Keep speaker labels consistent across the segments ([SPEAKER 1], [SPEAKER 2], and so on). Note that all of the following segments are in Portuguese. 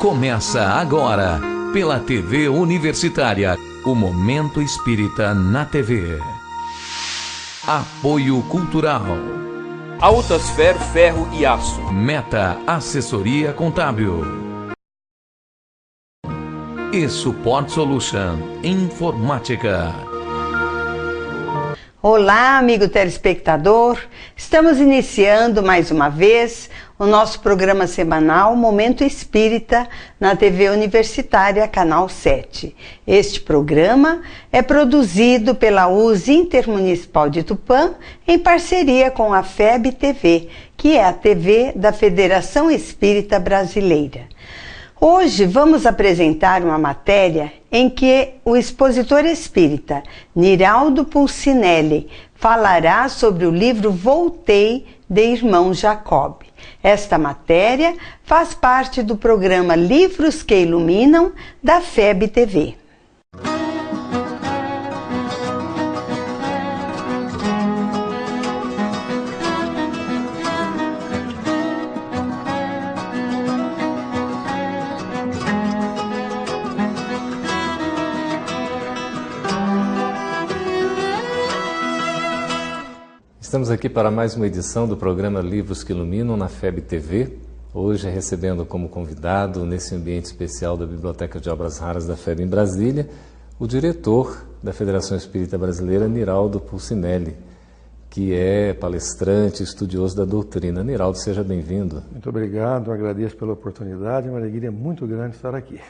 [SPEAKER 1] Começa agora, pela TV Universitária, o Momento Espírita na TV. Apoio Cultural.
[SPEAKER 2] Altasfer Ferro e Aço.
[SPEAKER 1] Meta Assessoria Contábil. E Support Solution Informática.
[SPEAKER 3] Olá, amigo telespectador. Estamos iniciando mais uma vez o nosso programa semanal Momento Espírita na TV Universitária, Canal 7. Este programa é produzido pela US Intermunicipal de Tupã em parceria com a FEB TV, que é a TV da Federação Espírita Brasileira. Hoje vamos apresentar uma matéria em que o expositor espírita Niraldo Pulcinelli falará sobre o livro Voltei, de Irmão Jacob. Esta matéria faz parte do programa Livros que Iluminam, da FEB TV.
[SPEAKER 4] Estamos aqui para mais uma edição do programa Livros que Iluminam na FEB TV. Hoje recebendo como convidado, nesse ambiente especial da Biblioteca de Obras Raras da FEB em Brasília, o diretor da Federação Espírita Brasileira, Niraldo Pulcinelli, que é palestrante, estudioso da doutrina. Niraldo, seja bem-vindo.
[SPEAKER 5] Muito obrigado, agradeço pela oportunidade, é uma alegria muito grande estar aqui.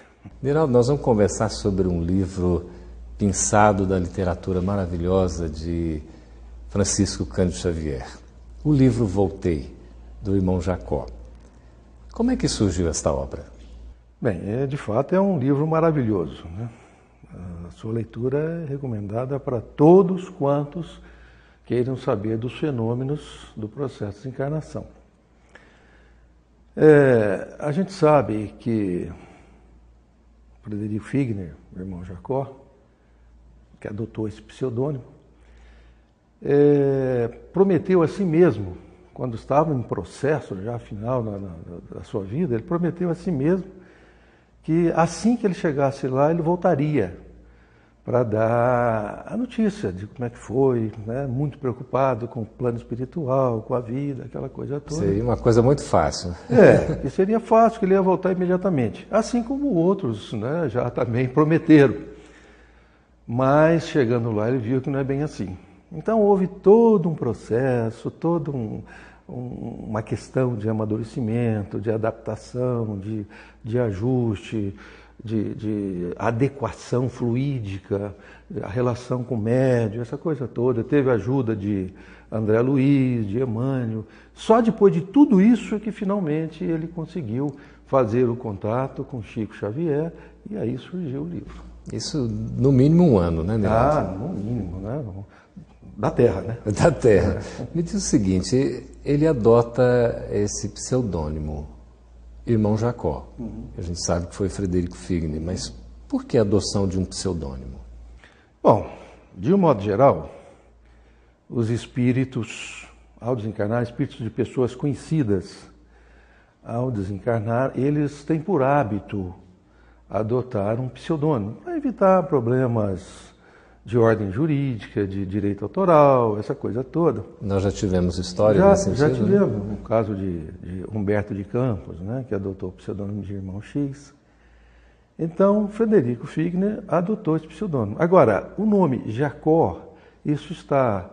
[SPEAKER 4] Niraldo, nós vamos conversar sobre um livro pensado da literatura maravilhosa de Francisco Cândido Xavier. O livro Voltei, do Irmão Jacó. Como é que surgiu esta obra?
[SPEAKER 5] Bem, de fato é um livro maravilhoso, né? A sua leitura é recomendada para todos quantos queiram saber dos fenômenos do processo de encarnação. A gente sabe que Frederico Figner, o Irmão Jacó, que adotou esse pseudônimo, prometeu a si mesmo, quando estava em processo já final da sua vida, ele prometeu a si mesmo que assim que ele chegasse lá, ele voltaria para dar a notícia de como é que foi, né? Muito preocupado com o plano espiritual, com a vida, aquela coisa toda.
[SPEAKER 4] Seria uma coisa muito fácil.
[SPEAKER 5] Que seria fácil, que ele ia voltar imediatamente. Assim como outros, né, já também prometeram. Mas chegando lá, ele viu que não é bem assim. Então houve todo um processo, toda uma questão de amadurecimento, de adaptação, de ajuste, de adequação fluídica, a relação com o médium, essa coisa toda. Teve a ajuda de André Luiz, de Emmanuel. Só depois de tudo isso é que finalmente ele conseguiu fazer o contato com Chico Xavier e aí surgiu o livro.
[SPEAKER 4] Isso no mínimo um ano, né, Niraldo?
[SPEAKER 5] No mínimo, né? Da Terra, né?
[SPEAKER 4] Da Terra. Me diz o seguinte, ele adota esse pseudônimo, Irmão Jacó. A gente sabe que foi Frederico Figner, mas por que a adoção de um pseudônimo?
[SPEAKER 5] Bom, de um modo geral, os espíritos, ao desencarnar, espíritos de pessoas conhecidas, ao desencarnar, eles têm por hábito adotar um pseudônimo, para evitar problemas de ordem jurídica, de direito autoral, essa coisa toda.
[SPEAKER 4] Nós já tivemos história nesse sentido?
[SPEAKER 5] Já tivemos, né? O caso de Humberto de Campos, né, que adotou o pseudônimo de Irmão X. Então, Frederico Figner adotou esse pseudônimo. Agora, o nome Jacó, isso está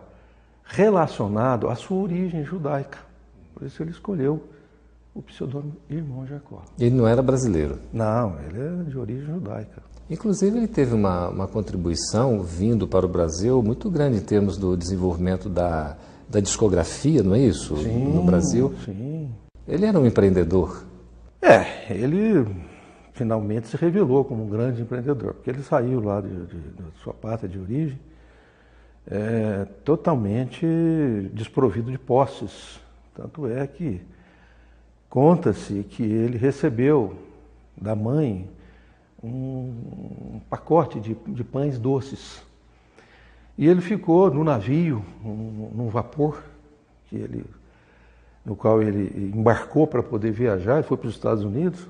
[SPEAKER 5] relacionado à sua origem judaica. Por isso ele escolheu o pseudônimo Irmão Jacó.
[SPEAKER 4] Ele não era brasileiro?
[SPEAKER 5] Não, ele é de origem judaica.
[SPEAKER 4] Inclusive, ele teve uma contribuição vindo para o Brasil muito grande em termos do desenvolvimento da discografia, não é isso?
[SPEAKER 5] Sim,
[SPEAKER 4] no Brasil.
[SPEAKER 5] Sim.
[SPEAKER 4] Ele era um empreendedor?
[SPEAKER 5] Ele finalmente se revelou como um grande empreendedor, porque ele saiu lá da sua pátria de origem totalmente desprovido de posses. Tanto é que conta-se que ele recebeu da mãe um pacote de pães doces. E ele ficou no navio, num vapor, no qual ele embarcou para poder viajar, ele foi para os Estados Unidos,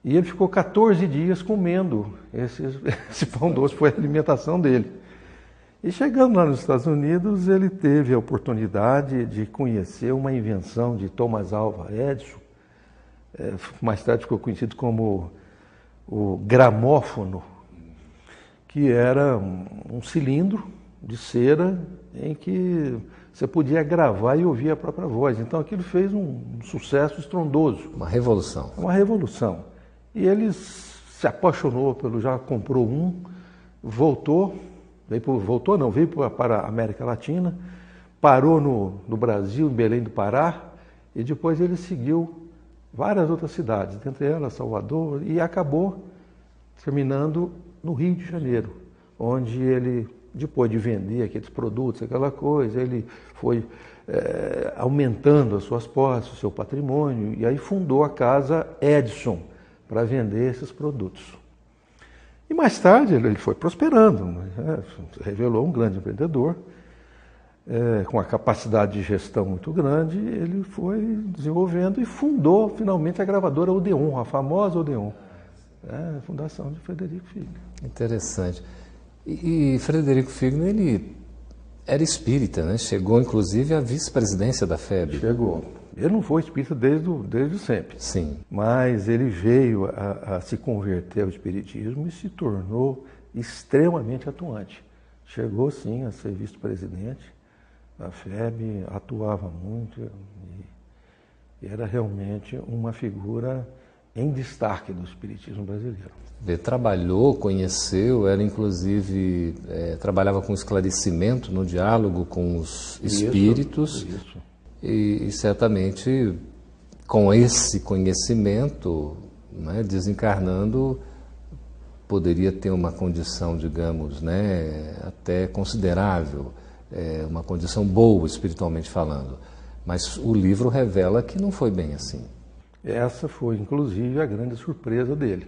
[SPEAKER 5] E ele ficou 14 dias comendo esse pão doce, foi a alimentação dele. E chegando lá nos Estados Unidos, ele teve a oportunidade de conhecer uma invenção de Thomas Alva Edison, mais tarde ficou conhecido como o gramófono, que era um cilindro de cera em que você podia gravar e ouvir a própria voz. Então aquilo fez um sucesso estrondoso.
[SPEAKER 4] Uma revolução.
[SPEAKER 5] Uma revolução. E ele se apaixonou já comprou um, veio para a América Latina, parou no Brasil, em Belém do Pará, e depois ele seguiu várias outras cidades, dentre elas Salvador, e acabou terminando no Rio de Janeiro, onde ele, depois de vender aqueles produtos, aquela coisa, ele foi aumentando as suas posses, o seu patrimônio, e aí fundou a Casa Edison para vender esses produtos. E mais tarde ele foi prosperando, revelou um grande empreendedor, com a capacidade de gestão muito grande, ele foi desenvolvendo e fundou finalmente a gravadora Odeon, a famosa Odeon, a fundação de Frederico Figner.
[SPEAKER 4] Interessante. E Frederico Figner, ele era espírita, né? Chegou inclusive à vice-presidência da FEB.
[SPEAKER 5] Chegou. Ele não foi espírita desde sempre.
[SPEAKER 4] Sim.
[SPEAKER 5] Mas ele veio a se converter ao espiritismo e se tornou extremamente atuante. Chegou, sim, a ser vice-presidente da FEB, atuava muito e era realmente uma figura em destaque do espiritismo brasileiro.
[SPEAKER 4] Ele trabalhou, conheceu, era inclusive, trabalhava com esclarecimento no diálogo com os espíritos.
[SPEAKER 5] Isso.
[SPEAKER 4] E certamente com esse conhecimento, né, desencarnando, poderia ter uma condição, digamos, né, até considerável, uma condição boa espiritualmente falando. Mas o livro revela que não foi bem assim.
[SPEAKER 5] Essa foi, inclusive, a grande surpresa dele.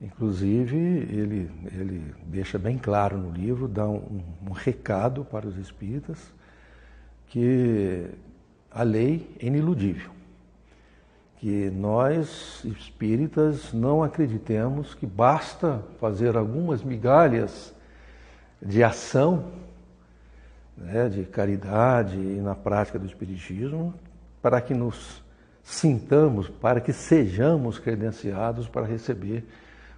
[SPEAKER 5] Inclusive, ele deixa bem claro no livro, dá um recado para os espíritas, que a lei é iniludível, que nós, espíritas, não acreditemos que basta fazer algumas migalhas de ação, né, de caridade e na prática do espiritismo, para que nos sintamos, para que sejamos credenciados para receber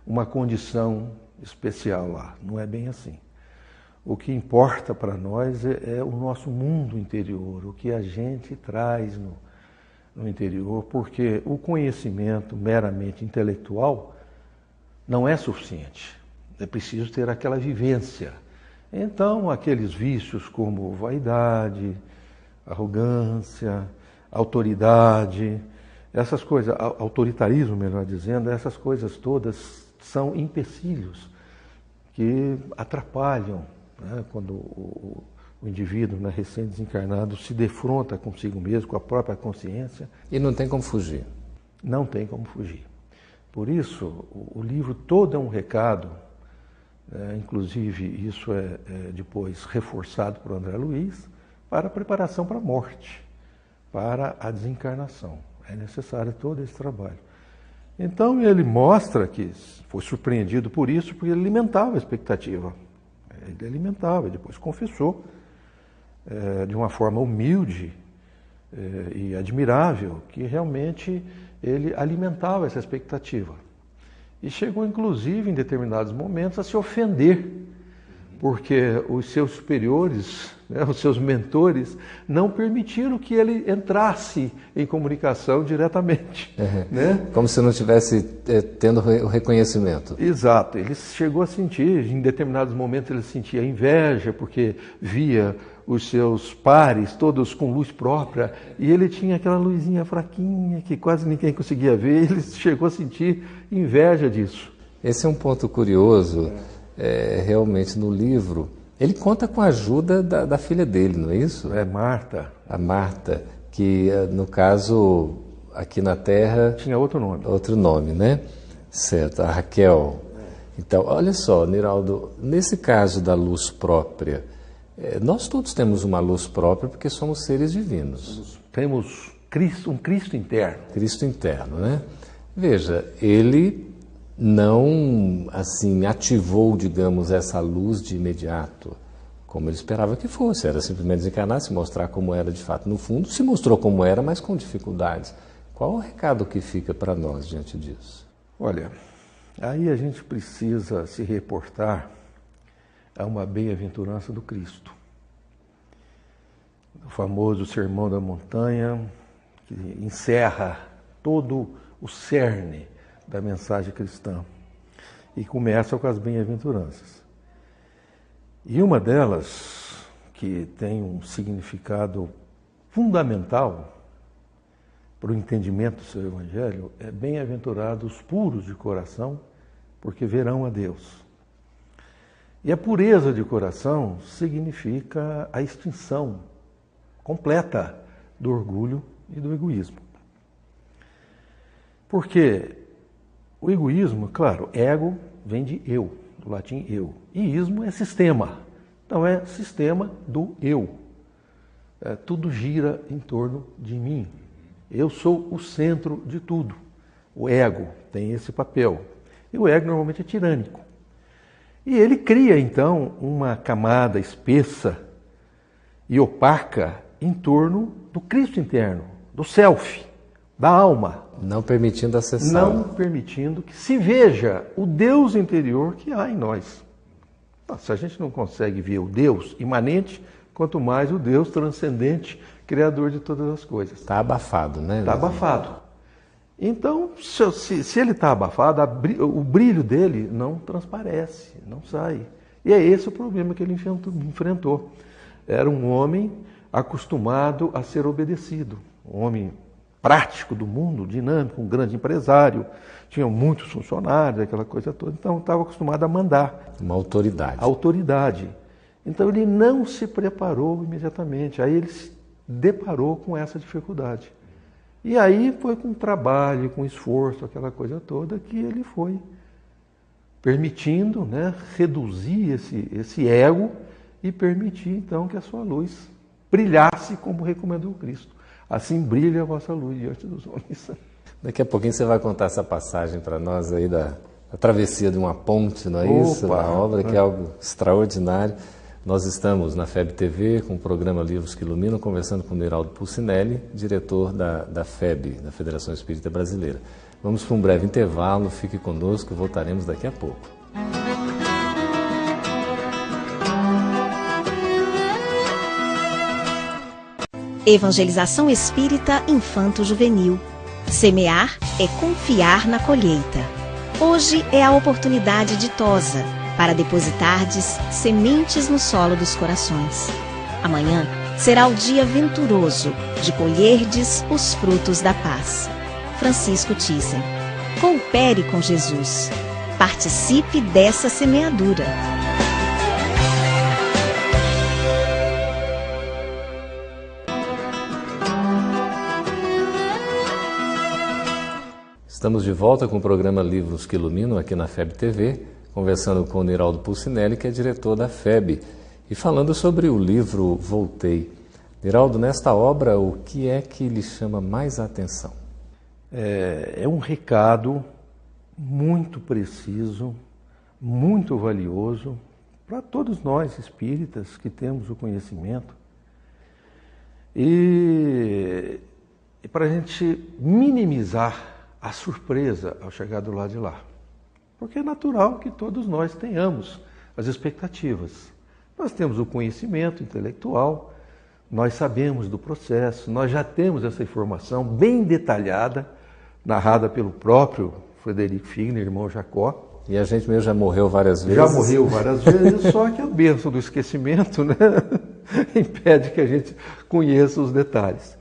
[SPEAKER 5] uma condição especial lá. Não é bem assim. O que importa para nós é o nosso mundo interior, o que a gente traz no interior, porque o conhecimento meramente intelectual não é suficiente. É preciso ter aquela vivência. Então, aqueles vícios como vaidade, arrogância, autoridade, essas coisas, autoritarismo, melhor dizendo, essas coisas todas são empecilhos que atrapalham, né, quando o indivíduo, né, recém-desencarnado se defronta consigo mesmo, com a própria consciência.
[SPEAKER 4] E não tem como fugir.
[SPEAKER 5] Não tem como fugir. Por isso, o livro todo é um recado, inclusive isso é depois reforçado por André Luiz, para a preparação para a morte, para a desencarnação. É necessário todo esse trabalho. Então ele mostra que foi surpreendido por isso, porque ele alimentava a expectativa. Ele alimentava, depois confessou, de uma forma humilde e admirável, que realmente ele alimentava essa expectativa. E chegou, inclusive, em determinados momentos, a se ofender, porque os seus superiores, né, os seus mentores, não permitiram que ele entrasse em comunicação diretamente. Né?
[SPEAKER 4] Como se não estivesse tendo o reconhecimento.
[SPEAKER 5] Exato. Ele chegou a sentir, em determinados momentos ele sentia inveja, porque via os seus pares todos com luz própria, e ele tinha aquela luzinha fraquinha, que quase ninguém conseguia ver, ele chegou a sentir inveja disso.
[SPEAKER 4] Esse é um ponto curioso. Realmente no livro, ele conta com a ajuda da filha dele, não é isso?
[SPEAKER 5] É Marta.
[SPEAKER 4] A Marta, que no caso, aqui na Terra...
[SPEAKER 5] Tinha outro nome.
[SPEAKER 4] Outro nome, né? Certo, a Raquel. Então, olha só, Niraldo, nesse caso da luz própria, nós todos temos uma luz própria porque somos seres divinos.
[SPEAKER 5] Temos um Cristo interno.
[SPEAKER 4] Cristo interno, né? Veja, ele não assim ativou, digamos, essa luz de imediato, como ele esperava que fosse. Era simplesmente desencarnar, se mostrar como era de fato. No fundo, se mostrou como era, mas com dificuldades. Qual o recado que fica para nós diante disso?
[SPEAKER 5] Olha, aí a gente precisa se reportar a uma bem-aventurança do Cristo. O famoso Sermão da Montanha, que encerra todo o cerne da mensagem cristã e começa com as bem-aventuranças. E uma delas, que tem um significado fundamental para o entendimento do seu Evangelho, é bem-aventurados os puros de coração, porque verão a Deus. E a pureza de coração significa a extinção completa do orgulho e do egoísmo. Porque o egoísmo, claro, ego vem de eu, do latim eu, e ismo é sistema. Então é sistema do eu. Tudo gira em torno de mim. Eu sou o centro de tudo. O ego tem esse papel. E o ego normalmente é tirânico. E ele cria, então, uma camada espessa e opaca em torno do Cristo interno, do self, da alma.
[SPEAKER 4] Não permitindo acessar.
[SPEAKER 5] Não permitindo que se veja o Deus interior que há em nós. Se a gente não consegue ver o Deus imanente, quanto mais o Deus transcendente, criador de todas as coisas.
[SPEAKER 4] Está abafado, né?
[SPEAKER 5] Está abafado. Então, se ele está abafado, o brilho dele não transparece, não sai. E é esse o problema que ele enfrentou. Era um homem acostumado a ser obedecido, um homem prático do mundo, dinâmico, um grande empresário, tinha muitos funcionários, aquela coisa toda, então estava acostumado a mandar.
[SPEAKER 4] Uma autoridade.
[SPEAKER 5] Autoridade. Então ele não se preparou imediatamente, aí ele se deparou com essa dificuldade. E aí foi com trabalho, com esforço, aquela coisa toda, que ele foi permitindo, né, reduzir esse ego e permitir então que a sua luz brilhasse como recomendou Cristo. Assim brilha a vossa luz diante dos homens.
[SPEAKER 4] Daqui a pouquinho você vai contar essa passagem para nós aí da travessia de uma ponte, não é isso? Da obra, que é algo extraordinário. Nós estamos na FEB TV com o programa Livros que Iluminam, conversando com o Niraldo Pulcinelli, diretor da FEB, da Federação Espírita Brasileira. Vamos para um breve intervalo, fique conosco, voltaremos daqui a pouco.
[SPEAKER 6] Evangelização Espírita Infanto-Juvenil. Semear é confiar na colheita. Hoje é a oportunidade ditosa para depositardes sementes no solo dos corações. Amanhã será o dia venturoso de colherdes os frutos da paz. Francisco Thyssen. Coopere com Jesus. Participe dessa semeadura.
[SPEAKER 4] Estamos de volta com o programa Livros que Iluminam aqui na FEB TV, conversando com o Niraldo Pulcinelli, que é diretor da FEB, e falando sobre o livro Voltei. Niraldo, nesta obra, o que é que lhe chama mais a atenção?
[SPEAKER 5] É um recado muito preciso, muito valioso para todos nós espíritas que temos o conhecimento e para a gente minimizar a surpresa ao chegar do lado de lá. Porque é natural que todos nós tenhamos as expectativas. Nós temos o conhecimento intelectual, nós sabemos do processo, nós já temos essa informação bem detalhada, narrada pelo próprio Frederico Figner, irmão Jacó.
[SPEAKER 4] E a gente mesmo já morreu várias vezes.
[SPEAKER 5] Já morreu várias vezes, só que a bênção do esquecimento, né, impede que a gente conheça os detalhes.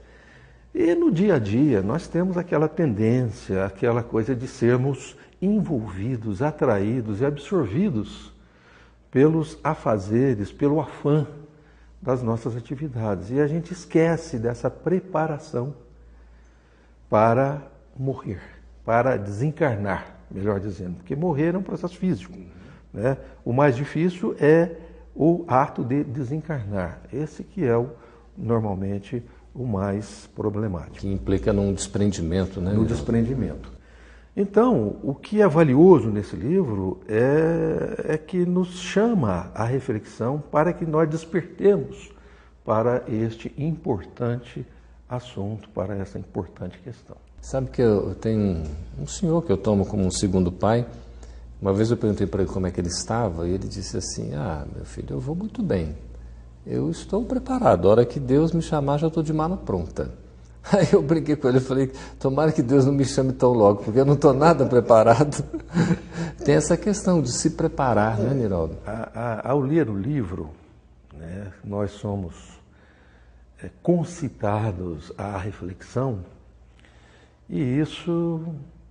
[SPEAKER 5] E no dia a dia nós temos aquela tendência, aquela coisa de sermos envolvidos, atraídos e absorvidos pelos afazeres, pelo afã das nossas atividades. E a gente esquece dessa preparação para morrer, para desencarnar, melhor dizendo, porque morrer é um processo físico, né? O mais difícil é o ato de desencarnar, esse que é normalmente o mais problemático.
[SPEAKER 4] Que implica num desprendimento, né?
[SPEAKER 5] No desprendimento. Então, o que é valioso nesse livro é que nos chama à reflexão para que nós despertemos para este importante assunto, para essa importante questão.
[SPEAKER 4] Sabe que eu tenho um senhor que eu tomo como um segundo pai. Uma vez eu perguntei para ele como é que ele estava e ele disse assim: meu filho, eu vou muito bem. Eu estou preparado. A hora que Deus me chamar, já estou de mala pronta. Aí eu brinquei com ele e falei: tomara que Deus não me chame tão logo, porque eu não estou nada preparado. Tem essa questão de se preparar, né, Niraldo?
[SPEAKER 5] Ao ler o livro, né, nós somos concitados à reflexão, e isso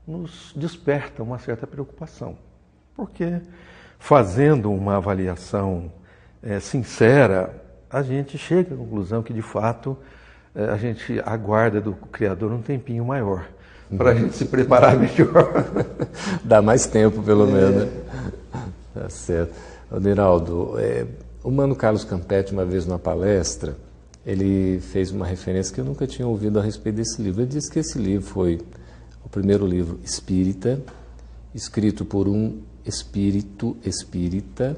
[SPEAKER 5] nos desperta uma certa preocupação, porque fazendo uma avaliação sincera, a gente chega à conclusão que, de fato, a gente aguarda do Criador um tempinho maior, para a gente se preparar melhor.
[SPEAKER 4] Dá mais tempo, pelo menos. Tá certo. Niraldo, o Mano Carlos Campetti, uma vez numa palestra, ele fez uma referência que eu nunca tinha ouvido a respeito desse livro. Ele disse que esse livro foi o primeiro livro espírita, escrito por um espírito espírita,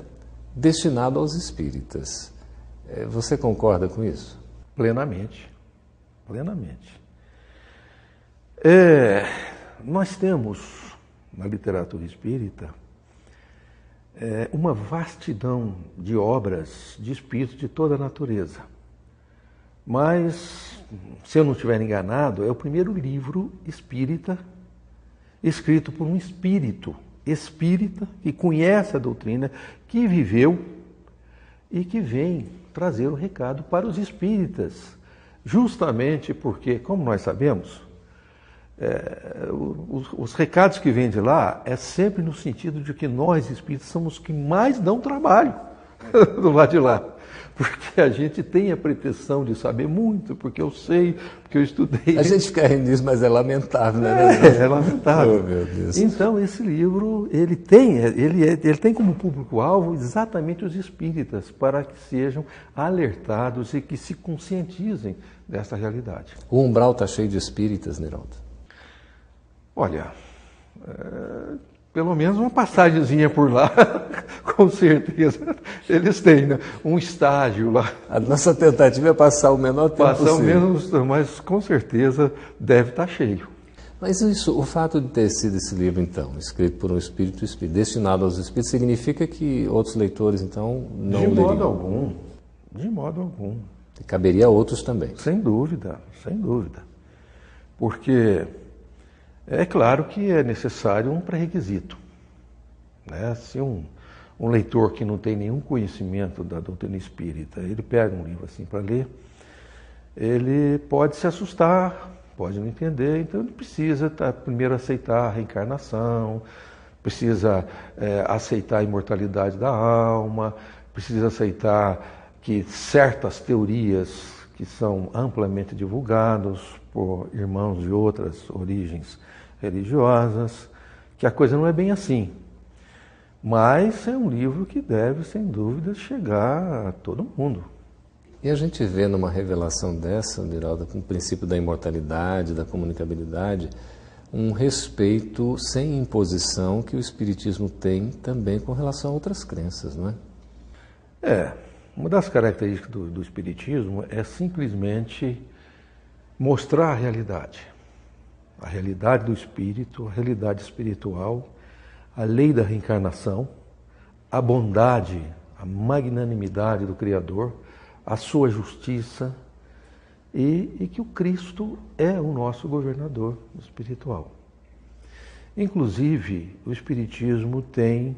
[SPEAKER 4] destinado aos espíritas. Você concorda com isso?
[SPEAKER 5] Plenamente. Plenamente. Nós temos, na literatura espírita, uma vastidão de obras de espíritos de toda a natureza. Mas, se eu não estiver enganado, é o primeiro livro espírita escrito por um espírito espírita que conhece a doutrina, que viveu e que vem trazer o recado para os espíritas. Justamente porque, como nós sabemos, os recados que vêm de lá é sempre no sentido de que nós, espíritas, somos os que mais dão trabalho do lado de lá. Porque a gente tem a pretensão de saber muito, porque eu sei, porque eu estudei.
[SPEAKER 4] A gente fica rindo disso, mas é lamentável, né?
[SPEAKER 5] É lamentável.
[SPEAKER 4] Oh, meu Deus.
[SPEAKER 5] Então, esse livro, ele tem como público-alvo exatamente os espíritas, para que sejam alertados e que se conscientizem dessa realidade.
[SPEAKER 4] O umbral está cheio de espíritas, Niraldo?
[SPEAKER 5] Olha, pelo menos uma passagemzinha por lá, com certeza, eles têm, né? Um estágio lá.
[SPEAKER 4] A nossa tentativa é passar o menor tempo possível.
[SPEAKER 5] Passar o menos, mas com certeza deve estar cheio.
[SPEAKER 4] Mas isso, o fato de ter sido esse livro, então, escrito por um espírito, destinado aos espíritos, significa que outros leitores, então, não leriam?
[SPEAKER 5] De modo algum, de modo algum.
[SPEAKER 4] E caberia a outros também?
[SPEAKER 5] Sem dúvida, sem dúvida. Porque é claro que é necessário um pré-requisito, né? Se um leitor que não tem nenhum conhecimento da doutrina espírita, ele pega um livro assim para ler, ele pode se assustar, pode não entender, então ele precisa primeiro aceitar a reencarnação, precisa aceitar a imortalidade da alma, precisa aceitar que certas teorias que são amplamente divulgadas por irmãos de outras origens religiosas, que a coisa não é bem assim. Mas é um livro que deve, sem dúvida, chegar a todo mundo.
[SPEAKER 4] E a gente vê numa revelação dessa, Niraldo, com o princípio da imortalidade, da comunicabilidade, um respeito sem imposição que o Espiritismo tem também com relação a outras crenças, não é?
[SPEAKER 5] Uma das características do Espiritismo é simplesmente mostrar a realidade do espírito, a realidade espiritual, a lei da reencarnação, a bondade, a magnanimidade do Criador, a sua justiça e que o Cristo é o nosso governador espiritual. Inclusive, o Espiritismo tem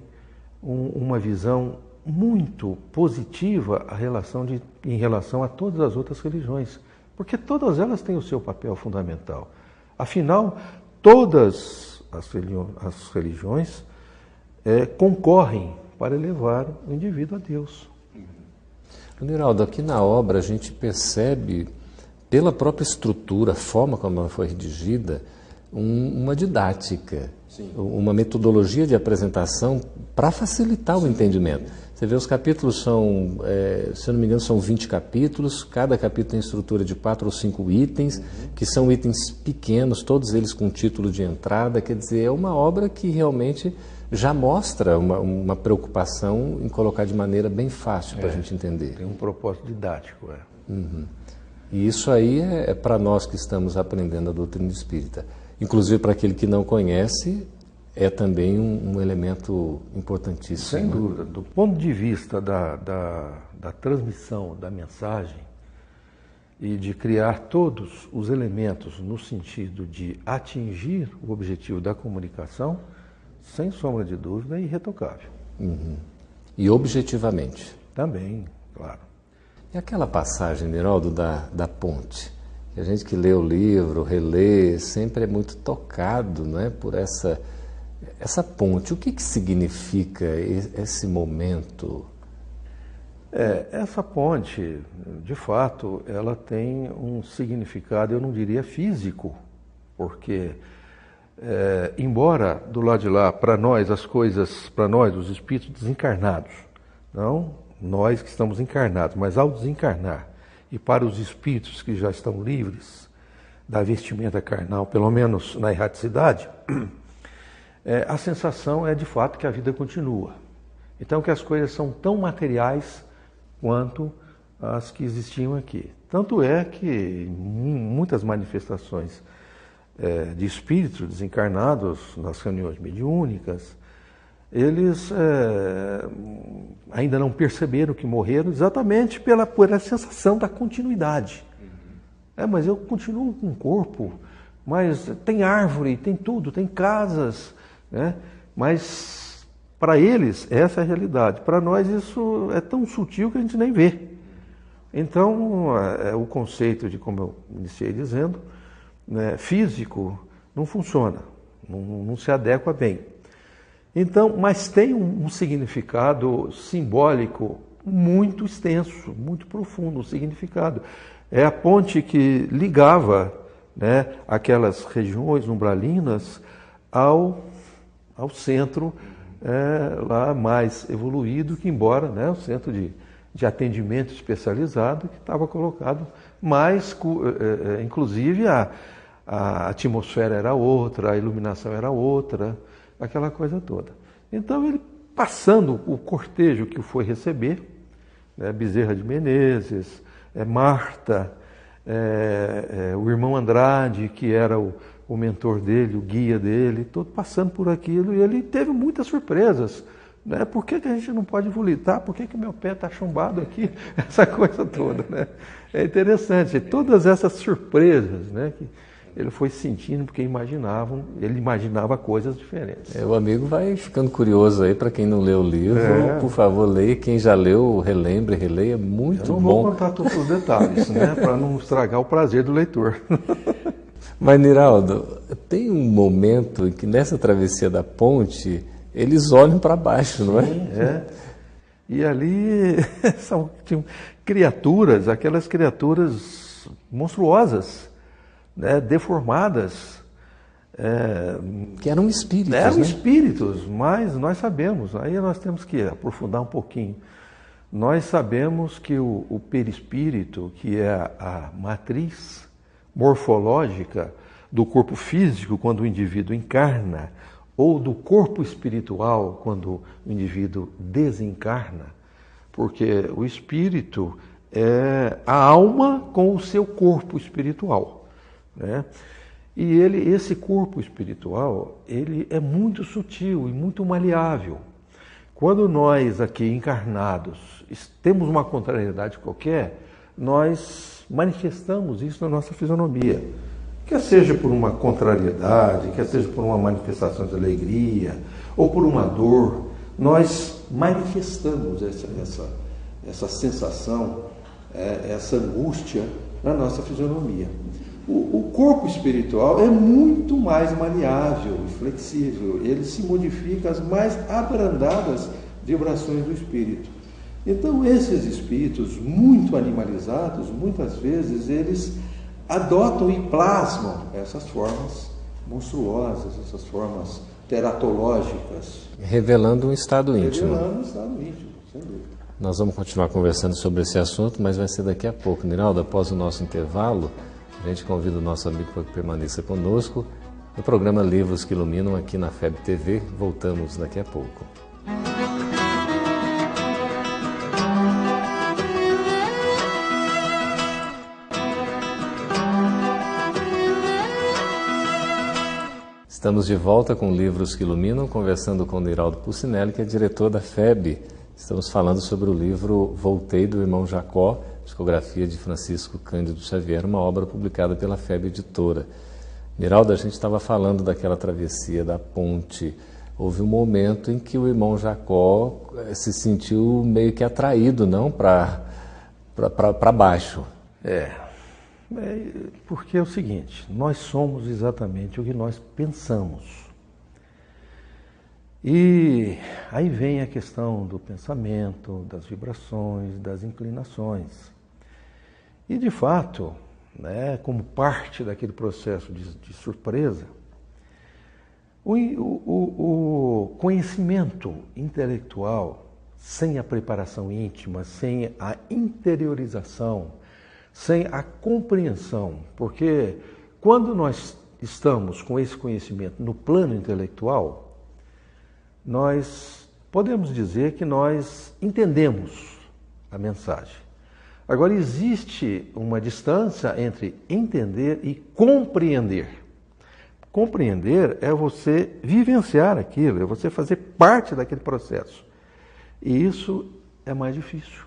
[SPEAKER 5] uma visão muito positiva em relação a todas as outras religiões, porque todas elas têm o seu papel fundamental. Afinal, todas as religiões concorrem para elevar o indivíduo a Deus.
[SPEAKER 4] Niraldo, aqui na obra a gente percebe, pela própria estrutura, a forma como ela foi redigida, uma didática, uma metodologia de apresentação para facilitar o entendimento. Você vê, os capítulos são, se eu não me engano, são 20 capítulos, cada capítulo tem estrutura de 4 ou 5 itens, que são itens pequenos, todos eles com título de entrada, quer dizer, é uma obra que realmente já mostra uma preocupação em colocar de maneira bem fácil para a gente entender.
[SPEAKER 5] Tem um propósito didático.
[SPEAKER 4] E isso aí é para nós que estamos aprendendo a doutrina espírita. Inclusive para aquele que não conhece, é também um elemento importantíssimo.
[SPEAKER 5] Sem dúvida. Do ponto de vista da transmissão da mensagem e de criar todos os elementos no sentido de atingir o objetivo da comunicação, sem sombra de dúvida, é irretocável.
[SPEAKER 4] E objetivamente?
[SPEAKER 5] Também, claro.
[SPEAKER 4] E aquela passagem, Niraldo, da ponte? A gente que lê o livro, relê, sempre é muito tocado, não é, por essa ponte. O que significa esse momento?
[SPEAKER 5] Essa ponte, de fato, ela tem um significado, eu não diria físico, porque, embora do lado de lá, para nós, as coisas, para nós, os espíritos desencarnados, não nós que estamos encarnados, mas ao desencarnar, e para os espíritos que já estão livres da vestimenta carnal, pelo menos na erraticidade, a sensação é de fato que a vida continua. Então que as coisas são tão materiais quanto as que existiam aqui. Tanto é que em muitas manifestações de espíritos desencarnados, nas reuniões mediúnicas, eles ainda não perceberam que morreram exatamente por essa sensação da continuidade. Mas eu continuo com o corpo, mas tem árvore, tem tudo, tem casas, né? Mas para eles essa é a realidade. Para nós isso é tão sutil que a gente nem vê. Então o conceito de, como eu iniciei dizendo, né, físico não funciona, não se adequa bem. Então, mas tem um significado simbólico muito extenso, muito profundo, um significado. É a ponte que ligava, né, aquelas regiões umbralinas ao centro lá mais evoluído, que embora, né, o centro de atendimento especializado, que estava colocado mais, inclusive a atmosfera era outra, a iluminação era outra, aquela coisa toda. Então ele, passando o cortejo que o foi receber, né, Bezerra de Menezes, Marta, o irmão Andrade, que era o mentor dele, o guia dele, todo passando por aquilo, e ele teve muitas surpresas. Né? Por que a gente não pode volitar? Por que meu pé está chumbado aqui? Essa coisa toda. Né? É interessante, todas essas surpresas, né, que ele foi sentindo, porque ele imaginava coisas diferentes.
[SPEAKER 4] O amigo vai ficando curioso aí, para quem não leu o livro, por favor, leia. Quem já leu, relembre, releia, muito bom.
[SPEAKER 5] Eu não vou contar todos os detalhes, né, para não estragar o prazer do leitor.
[SPEAKER 4] Mas, Niraldo, tem um momento em que nessa travessia da ponte, eles olham para baixo, não é?
[SPEAKER 5] Sim, E ali tinham criaturas, aquelas criaturas monstruosas, né, deformadas.
[SPEAKER 4] Que eram espíritos.
[SPEAKER 5] Eram,
[SPEAKER 4] né?
[SPEAKER 5] espíritos, mas nós sabemos, aí nós temos que aprofundar um pouquinho. Nós sabemos que o perispírito, que é a matriz morfológica do corpo físico quando o indivíduo encarna, ou do corpo espiritual quando o indivíduo desencarna, porque o espírito é a alma com o seu corpo espiritual, né? E esse corpo espiritual, ele é muito sutil e muito maleável. Quando nós aqui encarnados temos uma contrariedade qualquer, nós manifestamos isso na nossa fisionomia. Quer seja por uma contrariedade, quer seja por uma manifestação de alegria, ou por uma dor, nós manifestamos essa sensação, essa angústia na nossa fisionomia. O corpo espiritual é muito mais maleável e flexível, ele se modifica às mais abrandadas vibrações do espírito. Então, esses espíritos muito animalizados, muitas vezes, eles adotam e plasmam essas formas monstruosas, essas formas teratológicas.
[SPEAKER 4] Revelando um estado íntimo.
[SPEAKER 5] Revelando um estado íntimo,
[SPEAKER 4] Nós vamos continuar conversando sobre esse assunto, mas vai ser daqui a pouco. Niraldo, após o nosso intervalo, a gente convida o nosso amigo para que permaneça conosco no programa Livros que Iluminam aqui na FEB TV. Voltamos daqui a pouco. Estamos de volta com Livros que Iluminam, conversando com o Niraldo Pucinelli, que é diretor da FEB. Estamos falando sobre o livro Voltei, do irmão Jacó, psicografia de Francisco Cândido Xavier, uma obra publicada pela FEB Editora. Niraldo, a gente estava falando daquela travessia da ponte. Houve um momento em que o irmão Jacó se sentiu meio que atraído, não, para baixo.
[SPEAKER 5] Porque é o seguinte, nós somos exatamente o que nós pensamos. E aí vem a questão do pensamento, das vibrações, das inclinações. E de fato, né, como parte daquele processo de surpresa, o conhecimento intelectual, sem a preparação íntima, sem a interiorização, sem a compreensão, porque quando nós estamos com esse conhecimento no plano intelectual, nós podemos dizer que nós entendemos a mensagem. Agora, existe uma distância entre entender e compreender. Compreender é você vivenciar aquilo, é você fazer parte daquele processo. E isso é mais difícil.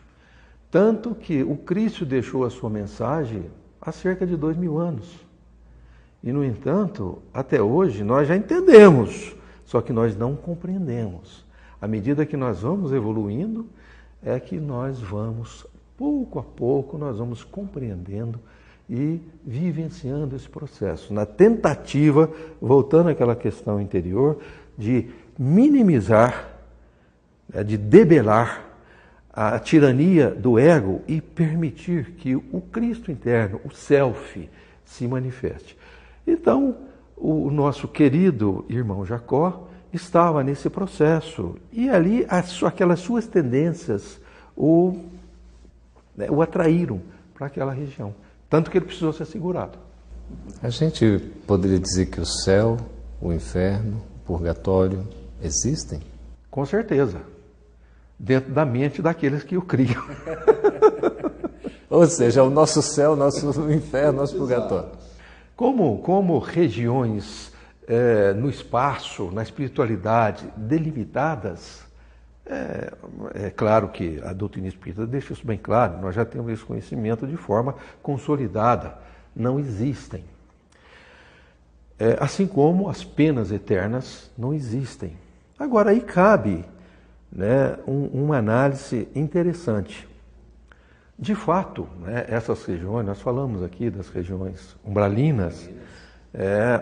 [SPEAKER 5] Tanto que o Cristo deixou a sua mensagem há cerca de 2000 anos. E, no entanto, até hoje nós já entendemos, só que nós não compreendemos. À medida que nós vamos evoluindo, é que nós vamos, pouco a pouco, nós vamos compreendendo e vivenciando esse processo. Na tentativa, voltando àquela questão anterior, de minimizar, de debelar a tirania do ego e permitir que o Cristo interno, o self, se manifeste. Então, o nosso querido irmão Jacó estava nesse processo e ali aquelas suas tendências o atraíram para aquela região, tanto que ele precisou ser segurado.
[SPEAKER 4] A gente poderia dizer que o céu, o inferno, o purgatório existem?
[SPEAKER 5] Com certeza. Dentro da mente daqueles que o criam.
[SPEAKER 4] Ou seja, o nosso céu, o nosso inferno, o nosso purgatório.
[SPEAKER 5] Como regiões no espaço, na espiritualidade, delimitadas, é claro que a doutrina espírita deixa isso bem claro, nós já temos esse conhecimento de forma consolidada, não existem. Assim como as penas eternas não existem. Agora, aí cabe uma análise interessante. De fato, essas regiões, nós falamos aqui das regiões umbralinas,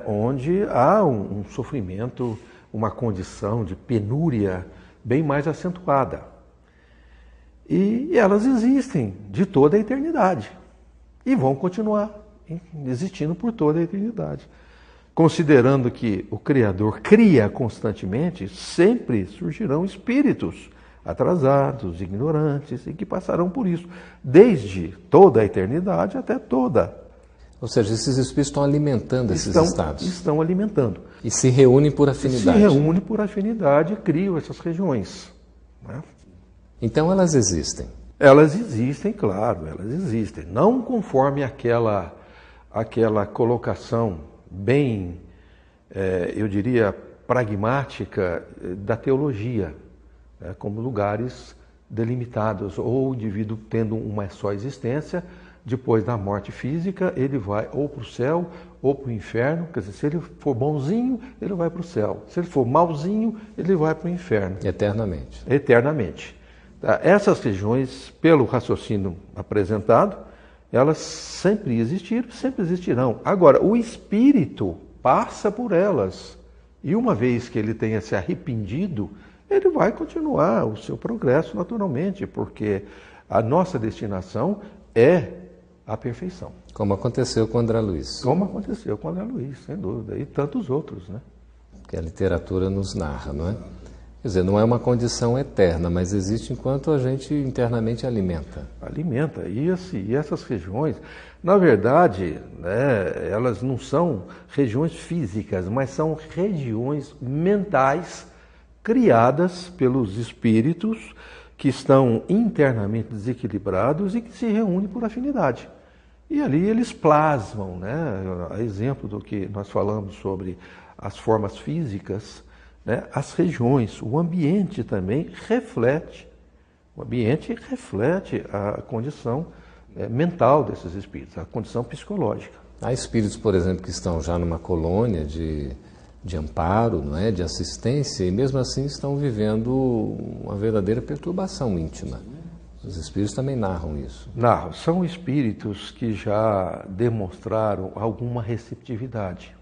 [SPEAKER 5] onde há um sofrimento, uma condição de penúria bem mais acentuada. E elas existem de toda a eternidade e vão continuar existindo por toda a eternidade. Considerando que o Criador cria constantemente, sempre surgirão espíritos atrasados, ignorantes, e que passarão por isso, desde toda a eternidade até toda.
[SPEAKER 4] Ou seja, esses espíritos estão alimentando esses estados.
[SPEAKER 5] Estão alimentando.
[SPEAKER 4] E se reúnem por afinidade.
[SPEAKER 5] Se reúnem por afinidade e criam essas regiões.
[SPEAKER 4] Então elas existem?
[SPEAKER 5] Elas existem, claro, elas existem. Não conforme aquela colocação bem, eu diria, pragmática da teologia, como lugares delimitados, ou o indivíduo tendo uma só existência, depois da morte física, ele vai ou para o céu ou para o inferno. Quer dizer, se ele for bonzinho, ele vai para o céu. Se ele for malzinho, ele vai para o inferno.
[SPEAKER 4] Eternamente.
[SPEAKER 5] Eternamente. Essas regiões, pelo raciocínio apresentado, elas sempre existiram, sempre existirão. Agora, o espírito passa por elas. E uma vez que ele tenha se arrependido, ele vai continuar o seu progresso naturalmente, porque a nossa destinação é a perfeição.
[SPEAKER 4] Como aconteceu com André Luiz.
[SPEAKER 5] Como aconteceu com André Luiz, sem dúvida, e tantos outros, né?
[SPEAKER 4] Que a literatura nos narra, não é? Quer dizer, não é uma condição eterna, mas existe enquanto a gente internamente alimenta.
[SPEAKER 5] Alimenta. E essas regiões, na verdade, né, elas não são regiões físicas, mas são regiões mentais criadas pelos espíritos que estão internamente desequilibrados e que se reúnem por afinidade. E ali eles plasmam, né, a exemplo do que nós falamos sobre as formas físicas, né, as regiões, o ambiente também reflete. O ambiente reflete a condição mental desses espíritos, a condição psicológica.
[SPEAKER 4] Há espíritos, por exemplo, que estão já numa colônia de amparo, não é, de assistência, e mesmo assim estão vivendo uma verdadeira perturbação íntima. Os espíritos também narram isso.
[SPEAKER 5] Narram. São espíritos que já demonstraram alguma receptividade.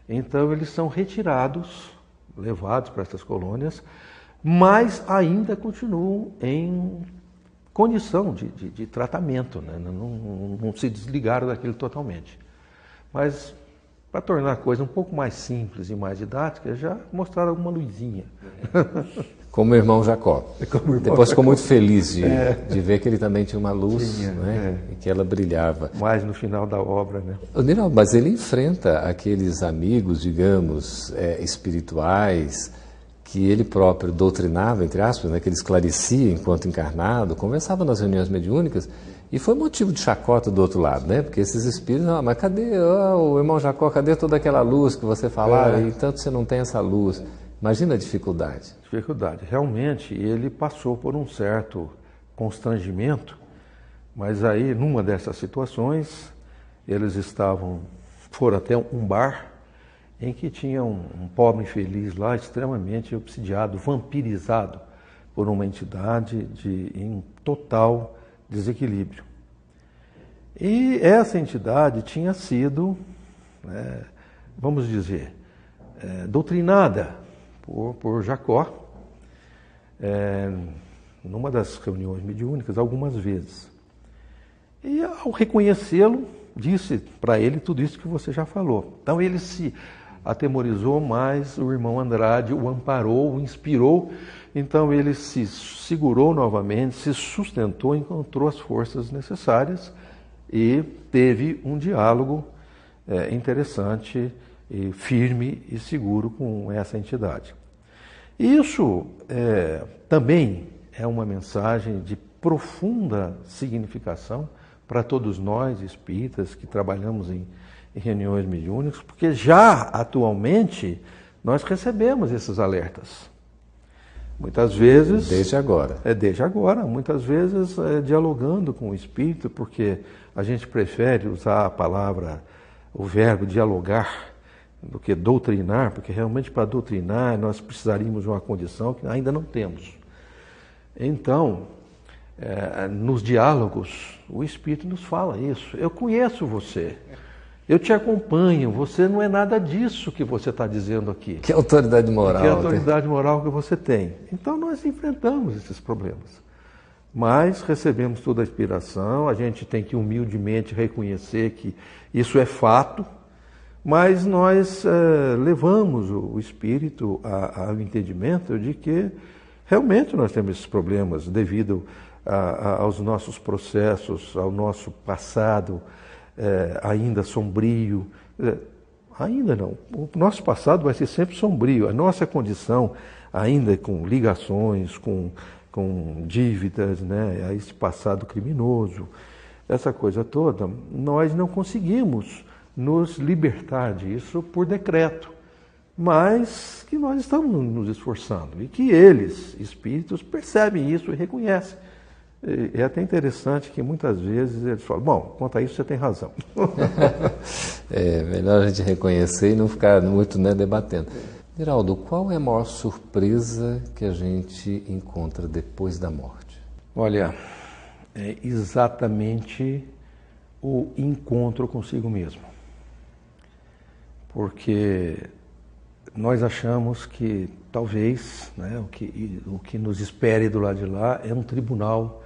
[SPEAKER 5] Então eles são retirados, levados para essas colônias, mas ainda continuam em condição de tratamento, né? Não se desligaram daquilo totalmente. Mas, para tornar a coisa um pouco mais simples e mais didática, já mostraram alguma luzinha.
[SPEAKER 4] Como o irmão Jacó. Depois ficou muito feliz de ver que ele também tinha uma luz, e que ela brilhava.
[SPEAKER 5] Mais no final da obra, né?
[SPEAKER 4] Niraldo, mas ele enfrenta aqueles amigos, digamos, espirituais, que ele próprio doutrinava, entre aspas, né, que ele esclarecia enquanto encarnado, conversava nas reuniões mediúnicas, e foi motivo de chacota do outro lado, né? Porque esses espíritos, mas cadê o irmão Jacó, cadê toda aquela luz que você falava, e tanto você não tem essa luz? Imagina a dificuldade.
[SPEAKER 5] Dificuldade. Realmente, ele passou por um certo constrangimento, mas aí, numa dessas situações, eles foram até um bar, em que tinha um pobre infeliz lá, extremamente obsidiado, vampirizado por uma entidade em total desequilíbrio. E essa entidade tinha sido, vamos dizer, doutrinada por Jacó, numa das reuniões mediúnicas, algumas vezes. E ao reconhecê-lo, disse para ele tudo isso que você já falou. Então ele se atemorizou, mas o irmão Andrade o amparou, o inspirou. Então ele se segurou novamente, se sustentou, encontrou as forças necessárias e teve um diálogo interessante, e firme e seguro com essa entidade. Isso também é uma mensagem de profunda significação para todos nós espíritas que trabalhamos em reuniões mediúnicas, porque já atualmente nós recebemos esses alertas. Muitas vezes...
[SPEAKER 4] Desde agora.
[SPEAKER 5] Desde agora. Muitas vezes dialogando com o espírito, porque a gente prefere usar a palavra, o verbo dialogar, do que doutrinar, porque realmente para doutrinar nós precisaríamos de uma condição que ainda não temos. Então, nos diálogos, o espírito nos fala isso. Eu conheço você. Eu te acompanho, você não é nada disso que você está dizendo aqui.
[SPEAKER 4] Que autoridade moral.
[SPEAKER 5] Que autoridade moral que você tem. Então nós enfrentamos esses problemas. Mas recebemos toda a inspiração, a gente tem que humildemente reconhecer que isso é fato, mas nós levamos o espírito ao entendimento de que realmente nós temos esses problemas devido aos nossos processos, ao nosso passado, ainda sombrio. Ainda não. O nosso passado vai ser sempre sombrio. A nossa condição, ainda com ligações, com dívidas, né, a esse passado criminoso, essa coisa toda, nós não conseguimos nos libertar disso por decreto, mas que nós estamos nos esforçando e que eles, espíritos, percebem isso e reconhecem. É até interessante que muitas vezes eles falam, bom, quanto a isso você tem razão.
[SPEAKER 4] Melhor a gente reconhecer e não ficar muito debatendo. Niraldo, qual é a maior surpresa que a gente encontra depois da morte?
[SPEAKER 5] Olha, é exatamente o encontro consigo mesmo. Porque nós achamos que talvez o que nos espere do lado de lá é um tribunal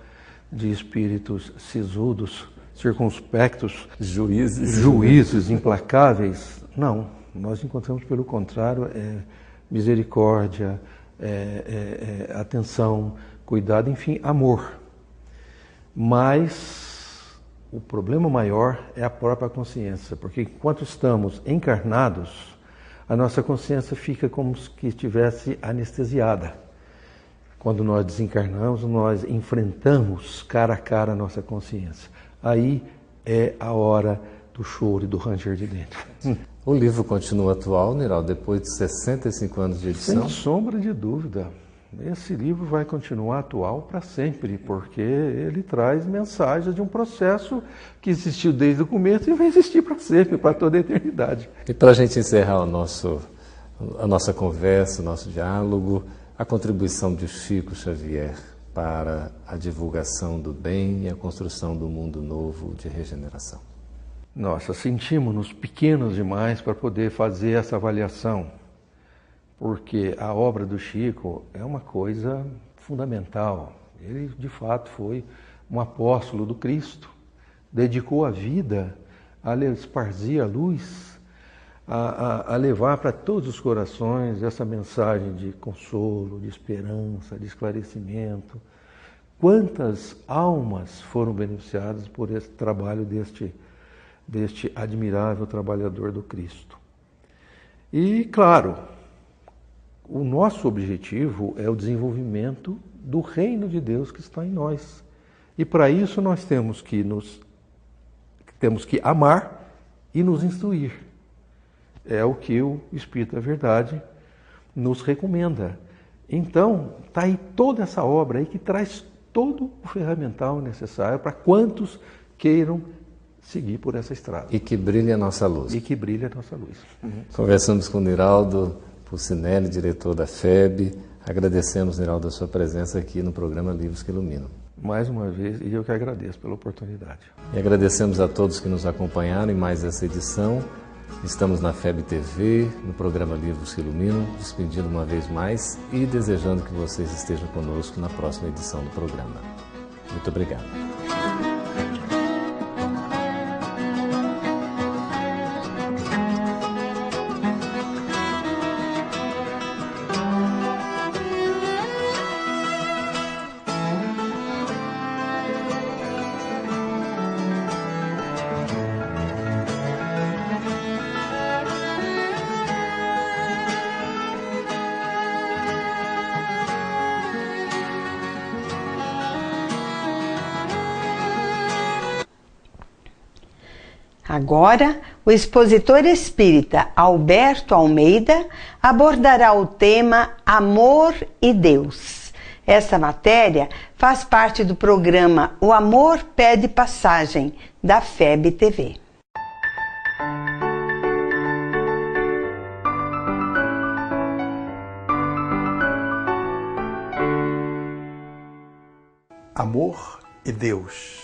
[SPEAKER 5] de espíritos sisudos, circunspectos, juízes implacáveis. Não, nós encontramos pelo contrário misericórdia, atenção, cuidado, enfim, amor. Mas o problema maior é a própria consciência, porque enquanto estamos encarnados, a nossa consciência fica como se estivesse anestesiada. Quando nós desencarnamos, nós enfrentamos cara a cara a nossa consciência. Aí é a hora do choro e do ranger de dentro.
[SPEAKER 4] O livro continua atual, Niraldo, depois de 65 anos de edição?
[SPEAKER 5] Sem sombra de dúvida. Esse livro vai continuar atual para sempre, porque ele traz mensagens de um processo que existiu desde o começo e vai existir para sempre, para toda a eternidade.
[SPEAKER 4] E para a gente encerrar a nossa conversa, o nosso diálogo, a contribuição de Chico Xavier para a divulgação do bem e a construção do mundo novo de regeneração.
[SPEAKER 5] Nossa, sentimos-nos pequenos demais para poder fazer essa avaliação, porque a obra do Chico é uma coisa fundamental. Ele, de fato, foi um apóstolo do Cristo, dedicou a vida a esparzir a luz, a levar para todos os corações essa mensagem de consolo, de esperança, de esclarecimento. Quantas almas foram beneficiadas por esse trabalho deste admirável trabalhador do Cristo? E, claro, o nosso objetivo é o desenvolvimento do reino de Deus que está em nós. E para isso nós temos que amar e nos instruir. É o que o Espírito da Verdade nos recomenda. Então, está aí toda essa obra aí que traz todo o ferramental necessário para quantos queiram seguir por essa estrada.
[SPEAKER 4] E que brilhe a nossa luz.
[SPEAKER 5] E que brilhe a nossa luz.
[SPEAKER 4] Conversamos com o Niraldo Pucinelli, diretor da FEB. Agradecemos, Niraldo, a sua presença aqui no programa Livros que Iluminam.
[SPEAKER 5] Mais uma vez, e eu que agradeço pela oportunidade.
[SPEAKER 4] E agradecemos a todos que nos acompanharam em mais essa edição. Estamos na FEB TV, no programa Livros que Iluminam, despedindo uma vez mais e desejando que vocês estejam conosco na próxima edição do programa. Muito obrigado.
[SPEAKER 3] Agora, o expositor espírita Alberto Almeida abordará o tema Amor e Deus. Essa matéria faz parte do programa O Amor Pede Passagem, da FEB TV.
[SPEAKER 7] Amor e Deus.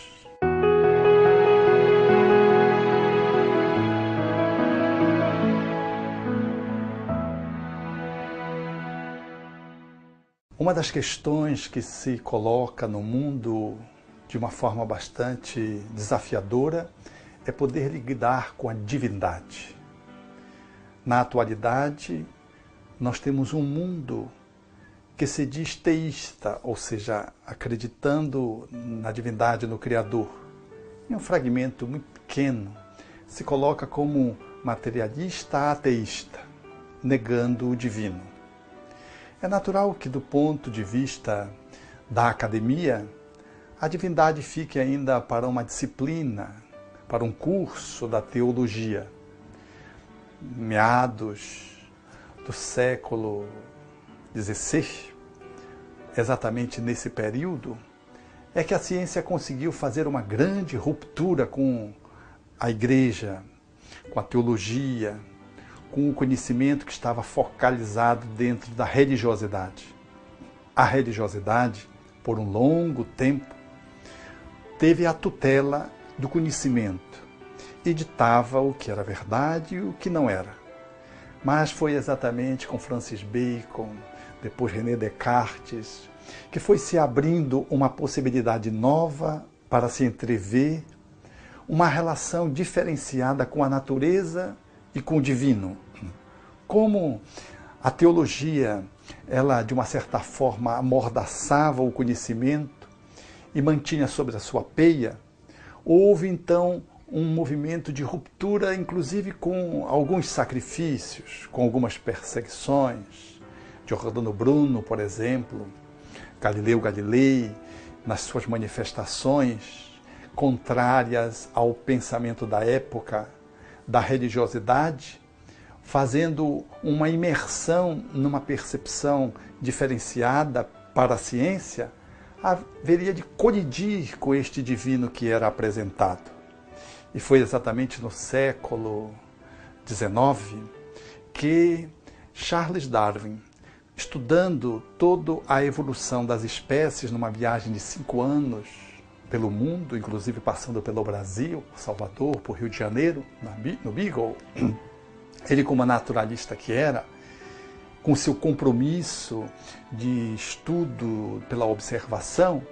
[SPEAKER 7] Uma das questões que se coloca no mundo de uma forma bastante desafiadora é poder lidar com a divindade. Na atualidade, nós temos um mundo que se diz teísta, ou seja, acreditando na divindade, no Criador. Em um fragmento muito pequeno, se coloca como materialista ateísta, negando o divino. É natural que, do ponto de vista da academia, a divindade fique ainda para uma disciplina, para um curso da teologia. Meados do século XVI, exatamente nesse período, é que a ciência conseguiu fazer uma grande ruptura com a igreja, com a teologia, com o conhecimento que estava focalizado dentro da religiosidade. A religiosidade, por um longo tempo, teve a tutela do conhecimento e ditava o que era verdade e o que não era. Mas foi exatamente com Francis Bacon, depois René Descartes, que foi se abrindo uma possibilidade nova para se entrever uma relação diferenciada com a natureza e com o divino. Como a teologia ela, de uma certa forma, amordaçava o conhecimento e mantinha sobre a sua peia, houve então um movimento de ruptura, inclusive com alguns sacrifícios, com algumas perseguições. Giordano Bruno, por exemplo, Galileu Galilei, nas suas manifestações contrárias ao pensamento da época, da religiosidade, fazendo uma imersão numa percepção diferenciada para a ciência, haveria de colidir com este divino que era apresentado. E foi exatamente no século XIX que Charles Darwin, estudando toda a evolução das espécies numa viagem de 5 anos pelo mundo, inclusive passando pelo Brasil, por Salvador, por Rio de Janeiro, no Beagle, ele, como naturalista que era, com seu compromisso de estudo pela observação,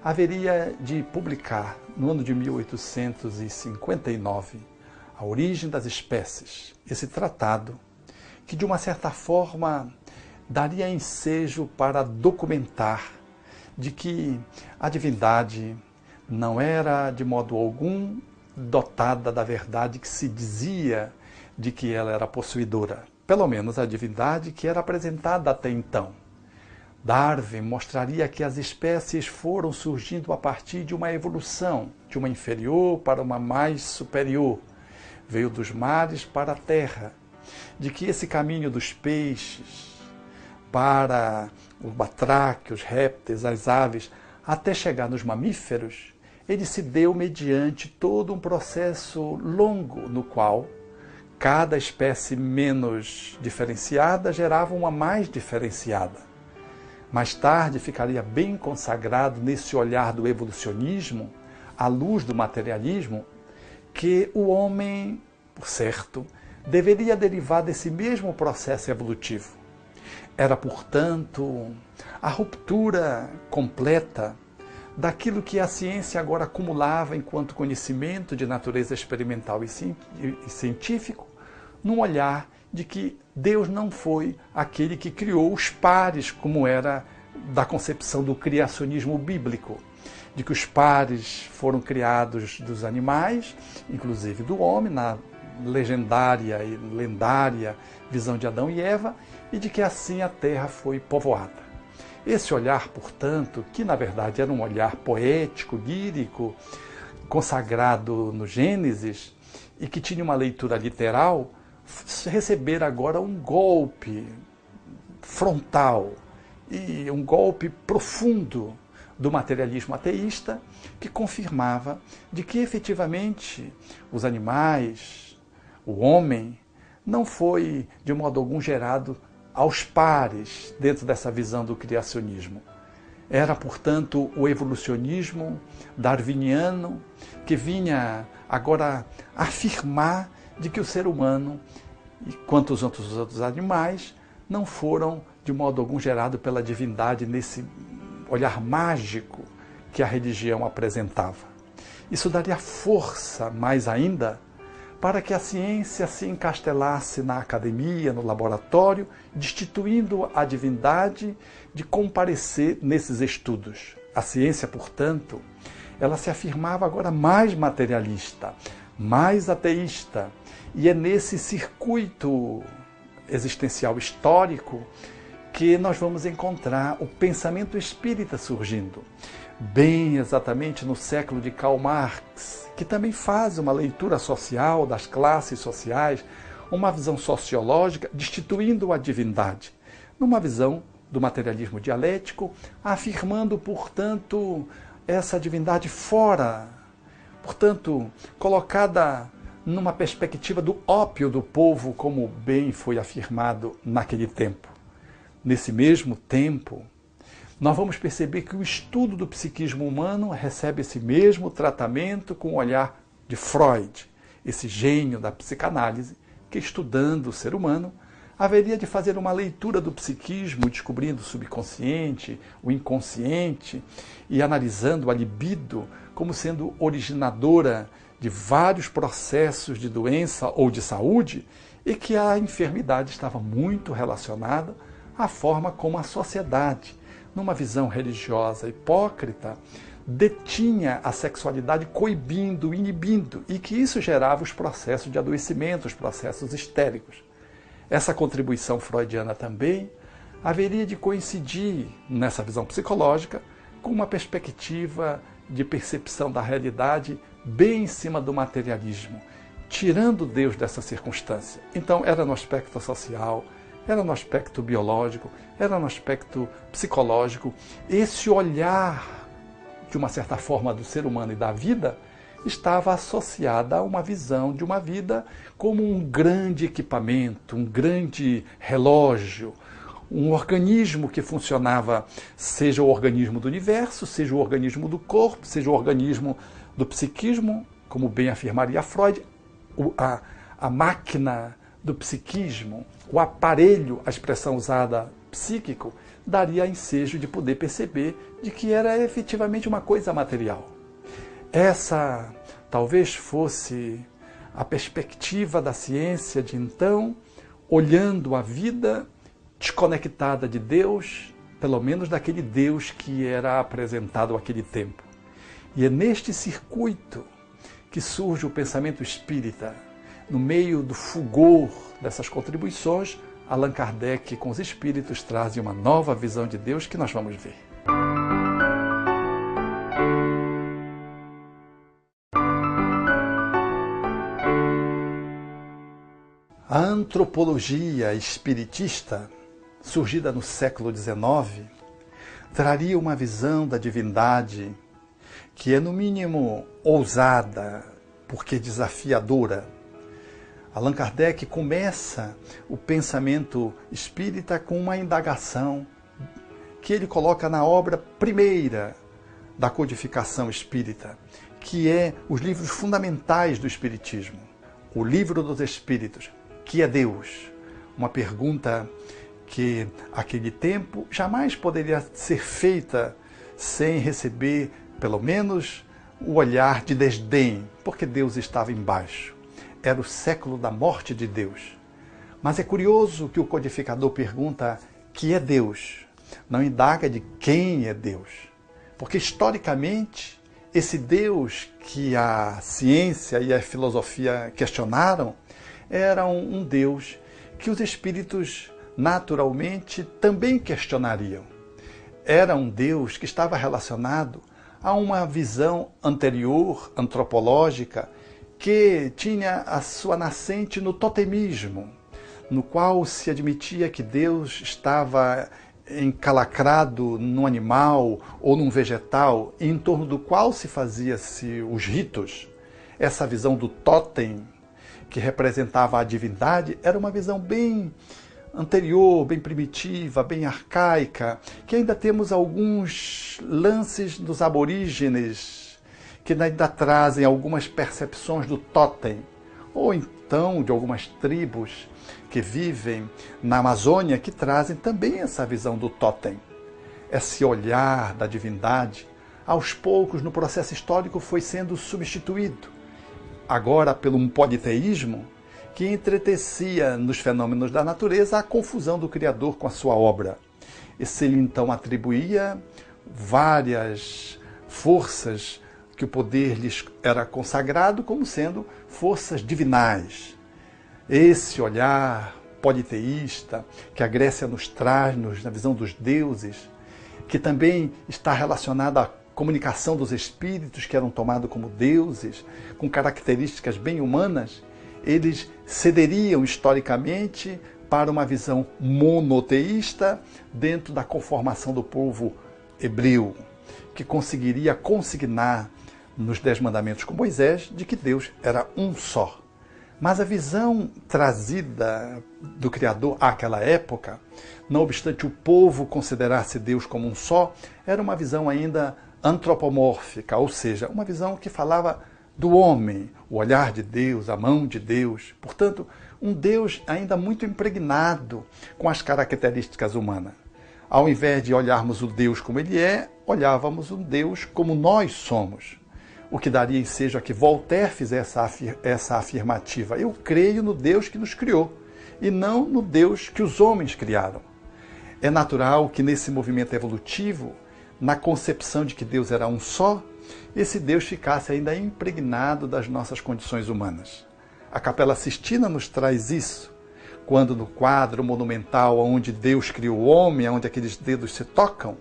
[SPEAKER 7] haveria de publicar, no ano de 1859, A Origem das Espécies, esse tratado, que de uma certa forma daria ensejo para documentar de que a divindade não era de modo algum dotada da verdade que se dizia de que ela era possuidora, pelo menos a divindade que era apresentada até então. Darwin mostraria que as espécies foram surgindo a partir de uma evolução, de uma inferior para uma mais superior, veio dos mares para a terra, de que esse caminho dos peixes para os batráquios, répteis, as aves, até chegar nos mamíferos, ele se deu mediante todo um processo longo no qual cada espécie menos diferenciada gerava uma mais diferenciada. Mais tarde ficaria bem consagrado nesse olhar do evolucionismo, à luz do materialismo, que o homem, por certo, deveria derivar desse mesmo processo evolutivo. Era, portanto, a ruptura completa daquilo que a ciência agora acumulava enquanto conhecimento de natureza experimental e científico, num olhar de que Deus não foi aquele que criou os pares, como era da concepção do criacionismo bíblico, de que os pares foram criados dos animais, inclusive do homem, na legendária e lendária visão de Adão e Eva, e de que assim a terra foi povoada. Esse olhar, portanto, que na verdade era um olhar poético, lírico, consagrado no Gênesis, e que tinha uma leitura literal, receber agora um golpe frontal e um golpe profundo do materialismo ateísta, que confirmava de que efetivamente os animais, o homem, não foi de modo algum gerado aos pares dentro dessa visão do criacionismo. Era, portanto, o evolucionismo darwiniano que vinha agora afirmar de que o ser humano, quanto os outros animais, não foram de modo algum gerados pela divindade nesse olhar mágico que a religião apresentava. Isso daria força, mais ainda, para que a ciência se encastelasse na academia, no laboratório, destituindo a divindade de comparecer nesses estudos. A ciência, portanto, ela se afirmava agora mais materialista, mais ateísta, e é nesse circuito existencial histórico que nós vamos encontrar o pensamento espírita surgindo, bem exatamente no século de Karl Marx, que também faz uma leitura social das classes sociais, uma visão sociológica, destituindo a divindade, numa visão do materialismo dialético, afirmando, portanto, essa divindade fora, portanto, colocada numa perspectiva do ópio do povo, como bem foi afirmado naquele tempo. Nesse mesmo tempo, nós vamos perceber que o estudo do psiquismo humano recebe esse mesmo tratamento com o olhar de Freud, esse gênio da psicanálise, que estudando o ser humano, haveria de fazer uma leitura do psiquismo, descobrindo o subconsciente, o inconsciente, e analisando a libido como sendo originadora de vários processos de doença ou de saúde, e que a enfermidade estava muito relacionada a forma como a sociedade, numa visão religiosa hipócrita, detinha a sexualidade, coibindo, inibindo, e que isso gerava os processos de adoecimento, os processos histéricos. Essa contribuição freudiana também haveria de coincidir, nessa visão psicológica, com uma perspectiva de percepção da realidade bem em cima do materialismo, tirando Deus dessa circunstância. Então, era no aspecto social, era no aspecto biológico, era no aspecto psicológico. Esse olhar, de uma certa forma, do ser humano e da vida, estava associada a uma visão de uma vida como um grande equipamento, um grande relógio, um organismo que funcionava, seja o organismo do universo, seja o organismo do corpo, seja o organismo do psiquismo, como bem afirmaria Freud, a máquina do psiquismo, o aparelho, a expressão usada psíquico, daria ensejo de poder perceber de que era efetivamente uma coisa material. Essa talvez fosse a perspectiva da ciência de então, olhando a vida desconectada de Deus, pelo menos daquele Deus que era apresentado naquele tempo. E é neste circuito que surge o pensamento espírita. No meio do fulgor dessas contribuições, Allan Kardec com os espíritos trazem uma nova visão de Deus que nós vamos ver. A antropologia espiritista, surgida no século XIX, traria uma visão da divindade que é, no mínimo, ousada, porque desafiadora. Allan Kardec começa o pensamento espírita com uma indagação que ele coloca na obra primeira da codificação espírita, que é os livros fundamentais do espiritismo, o Livro dos Espíritos, que é Deus? Uma pergunta que, naquele tempo, jamais poderia ser feita sem receber, pelo menos, o olhar de desdém, porque Deus estava embaixo. Era o século da morte de Deus. Mas é curioso que o codificador pergunta que é Deus, não indaga de quem é Deus. Porque, historicamente, esse Deus que a ciência e a filosofia questionaram era um Deus que os espíritos naturalmente também questionariam. Era um Deus que estava relacionado a uma visão anterior, antropológica, que tinha a sua nascente no totemismo, no qual se admitia que Deus estava encalacrado num animal ou num vegetal, e em torno do qual se fazia-se os ritos. Essa visão do totem, que representava a divindade, era uma visão bem anterior, bem primitiva, bem arcaica, que ainda temos alguns lances dos aborígenes que ainda trazem algumas percepções do totem, ou então de algumas tribos que vivem na Amazônia que trazem também essa visão do totem. Esse olhar da divindade, aos poucos, no processo histórico, foi sendo substituído, agora pelo um politeísmo que entretecia nos fenômenos da natureza a confusão do Criador com a sua obra. Esse ele então atribuía várias forças que o poder lhes era consagrado como sendo forças divinais. Esse olhar politeísta que a Grécia nos traz na visão dos deuses, que também está relacionado à comunicação dos espíritos que eram tomados como deuses, com características bem humanas, eles cederiam historicamente para uma visão monoteísta dentro da conformação do povo hebreu, que conseguiria consignar nos 10 mandamentos com Moisés de que Deus era um só. Mas a visão trazida do Criador àquela época, não obstante o povo considerasse Deus como um só, era uma visão ainda antropomórfica, ou seja, uma visão que falava do homem, o olhar de Deus, a mão de Deus. Portanto, um Deus ainda muito impregnado com as características humanas. Ao invés de olharmos o Deus como ele é, olhávamos o Deus como nós somos. O que daria ensejo a que Voltaire fizesse essa afirmativa. Eu creio no Deus que nos criou, e não no Deus que os homens criaram. É natural que nesse movimento evolutivo, na concepção de que Deus era um só, esse Deus ficasse ainda impregnado das nossas condições humanas. A Capela Sistina nos traz isso, quando no quadro monumental onde Deus criou o homem, onde aqueles dedos se tocam,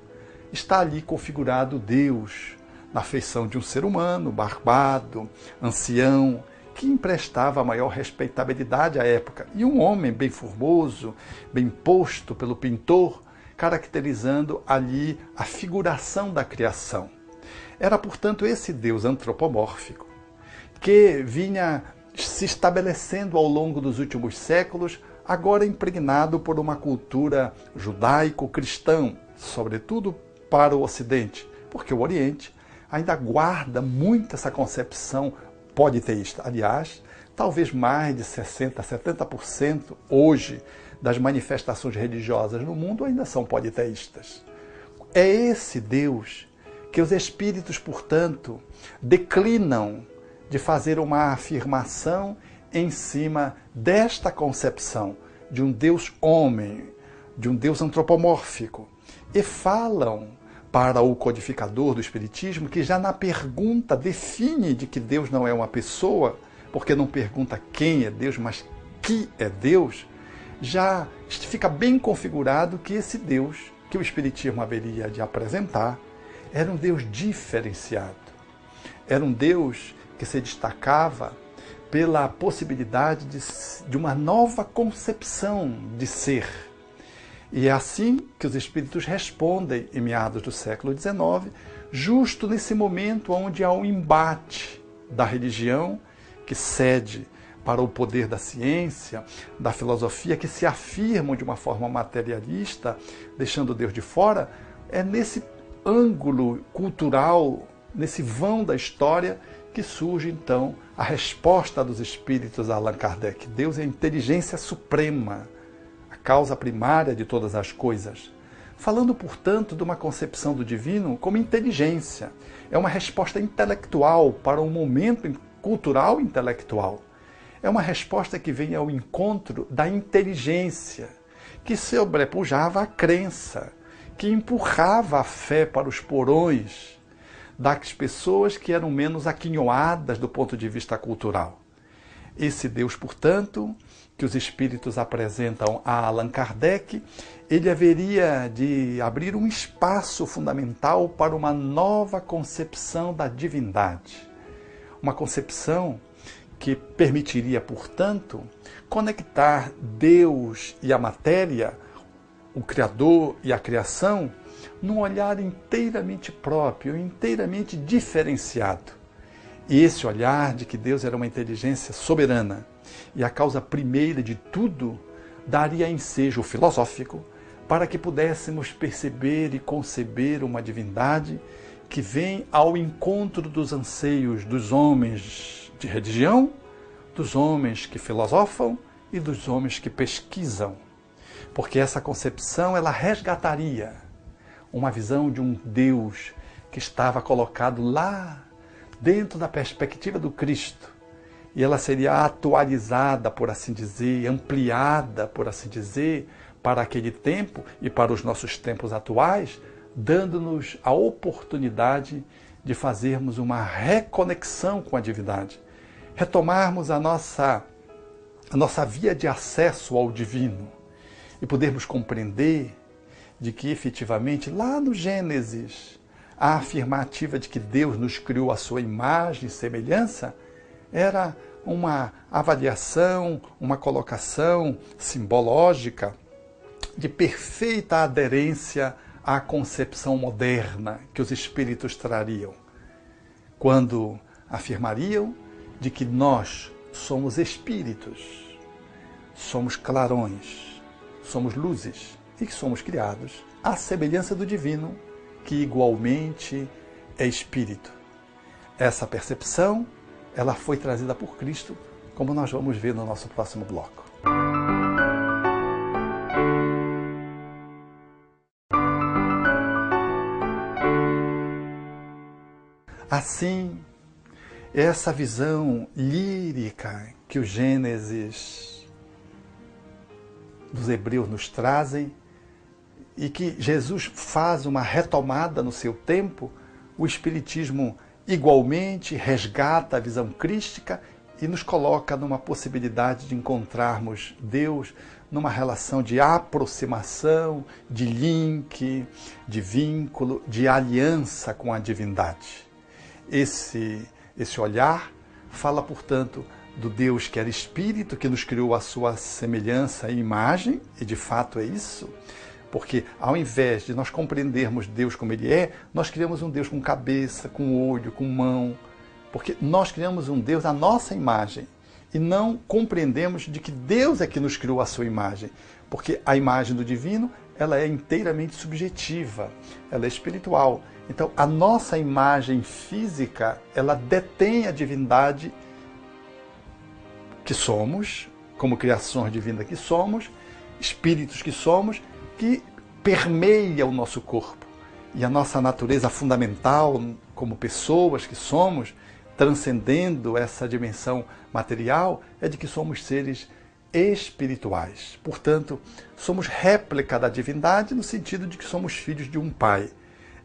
[SPEAKER 7] está ali configurado Deus, na feição de um ser humano, barbado, ancião, que emprestava a maior respeitabilidade à época, e um homem bem formoso, bem posto pelo pintor, caracterizando ali a figuração da criação. Era, portanto, esse Deus antropomórfico que vinha se estabelecendo ao longo dos últimos séculos, agora impregnado por uma cultura judaico-cristã, sobretudo para o Ocidente, porque o Oriente ainda guarda muito essa concepção politeísta. Aliás, talvez mais de 60%, 70% hoje das manifestações religiosas no mundo ainda são politeístas. É esse Deus que os espíritos, portanto, declinam de fazer uma afirmação em cima desta concepção de um Deus homem, de um Deus antropomórfico, e falam para o codificador do Espiritismo, que já na pergunta define de que Deus não é uma pessoa, porque não pergunta quem é Deus, mas que é Deus, já fica bem configurado que esse Deus que o Espiritismo haveria de apresentar era um Deus diferenciado. Era um Deus que se destacava pela possibilidade de uma nova concepção de ser. E é assim que os espíritos respondem em meados do século XIX, justo nesse momento onde há um embate da religião que cede para o poder da ciência, da filosofia, que se afirmam de uma forma materialista, deixando Deus de fora. É nesse ângulo cultural, nesse vão da história, que surge então a resposta dos espíritos a Allan Kardec. Deus é a inteligência suprema, a causa primária de todas as coisas. Falando, portanto, de uma concepção do divino como inteligência. É uma resposta intelectual para um momento cultural intelectual. É uma resposta que vem ao encontro da inteligência, que sobrepujava a crença, que empurrava a fé para os porões das pessoas que eram menos aquinhoadas do ponto de vista cultural. Esse Deus, portanto, que os espíritos apresentam a Allan Kardec, ele haveria de abrir um espaço fundamental para uma nova concepção da divindade. Uma concepção que permitiria, portanto, conectar Deus e a matéria, o Criador e a criação, num olhar inteiramente próprio, inteiramente diferenciado. E esse olhar de que Deus era uma inteligência soberana e a causa primeira de tudo, daria ensejo filosófico para que pudéssemos perceber e conceber uma divindade que vem ao encontro dos anseios dos homens de religião, dos homens que filosofam e dos homens que pesquisam. Porque essa concepção, ela resgataria uma visão de um Deus que estava colocado lá dentro da perspectiva do Cristo. E ela seria atualizada, por assim dizer, ampliada, por assim dizer, para aquele tempo e para os nossos tempos atuais, dando-nos a oportunidade de fazermos uma reconexão com a divindade, retomarmos a nossa via de acesso ao divino e podermos compreender de que efetivamente lá no Gênesis a afirmativa de que Deus nos criou à sua imagem e semelhança era uma avaliação, uma colocação simbológica de perfeita aderência à concepção moderna que os espíritos trariam, quando afirmariam de que nós somos espíritos, somos clarões, somos luzes e que somos criados à semelhança do divino, que igualmente é espírito. Essa percepção, ela foi trazida por Cristo, como nós vamos ver no nosso próximo bloco. Assim, essa visão lírica que o Gênesis dos Hebreus nos trazem, e que Jesus faz uma retomada no seu tempo, o Espiritismo igualmente resgata a visão crística e nos coloca numa possibilidade de encontrarmos Deus numa relação de aproximação, de link, de vínculo, de aliança com a divindade. Esse olhar fala, portanto, do Deus que era Espírito, que nos criou à sua semelhança e imagem, e de fato é isso, porque ao invés de nós compreendermos Deus como Ele é, nós criamos um Deus com cabeça, com olho, com mão, porque nós criamos um Deus à nossa imagem e não compreendemos de que Deus é que nos criou à sua imagem, porque a imagem do divino ela é inteiramente subjetiva, ela é espiritual. Então a nossa imagem física ela detém a divindade que somos, como criações divinas que somos, espíritos que somos, que permeia o nosso corpo. E a nossa natureza fundamental, como pessoas que somos, transcendendo essa dimensão material, é de que somos seres espirituais. Portanto, somos réplica da divindade no sentido de que somos filhos de um Pai.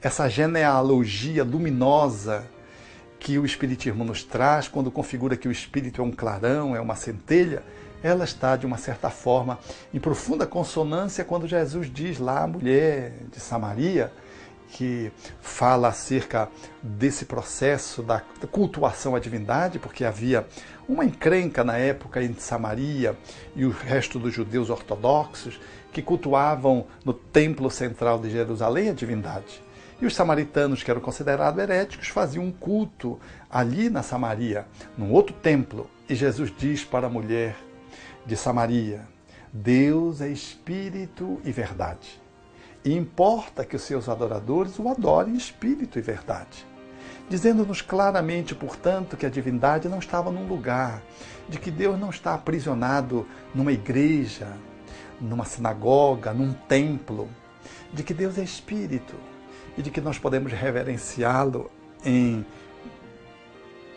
[SPEAKER 7] Essa genealogia luminosa que o Espiritismo nos traz, quando configura que o Espírito é um clarão, é uma centelha, ela está, de uma certa forma, em profunda consonância quando Jesus diz lá à mulher de Samaria, que fala acerca desse processo da cultuação à divindade, porque havia uma encrenca na época entre Samaria e o resto dos judeus ortodoxos, que cultuavam no templo central de Jerusalém a divindade. E os samaritanos, que eram considerados heréticos, faziam um culto ali na Samaria, num outro templo. E Jesus diz para a mulher de Samaria: Deus é espírito e verdade. E importa que os seus adoradores o adorem em espírito e verdade. Dizendo-nos claramente, portanto, que a divindade não estava num lugar, de que Deus não está aprisionado numa igreja, numa sinagoga, num templo, de que Deus é espírito e de que nós podemos reverenciá-lo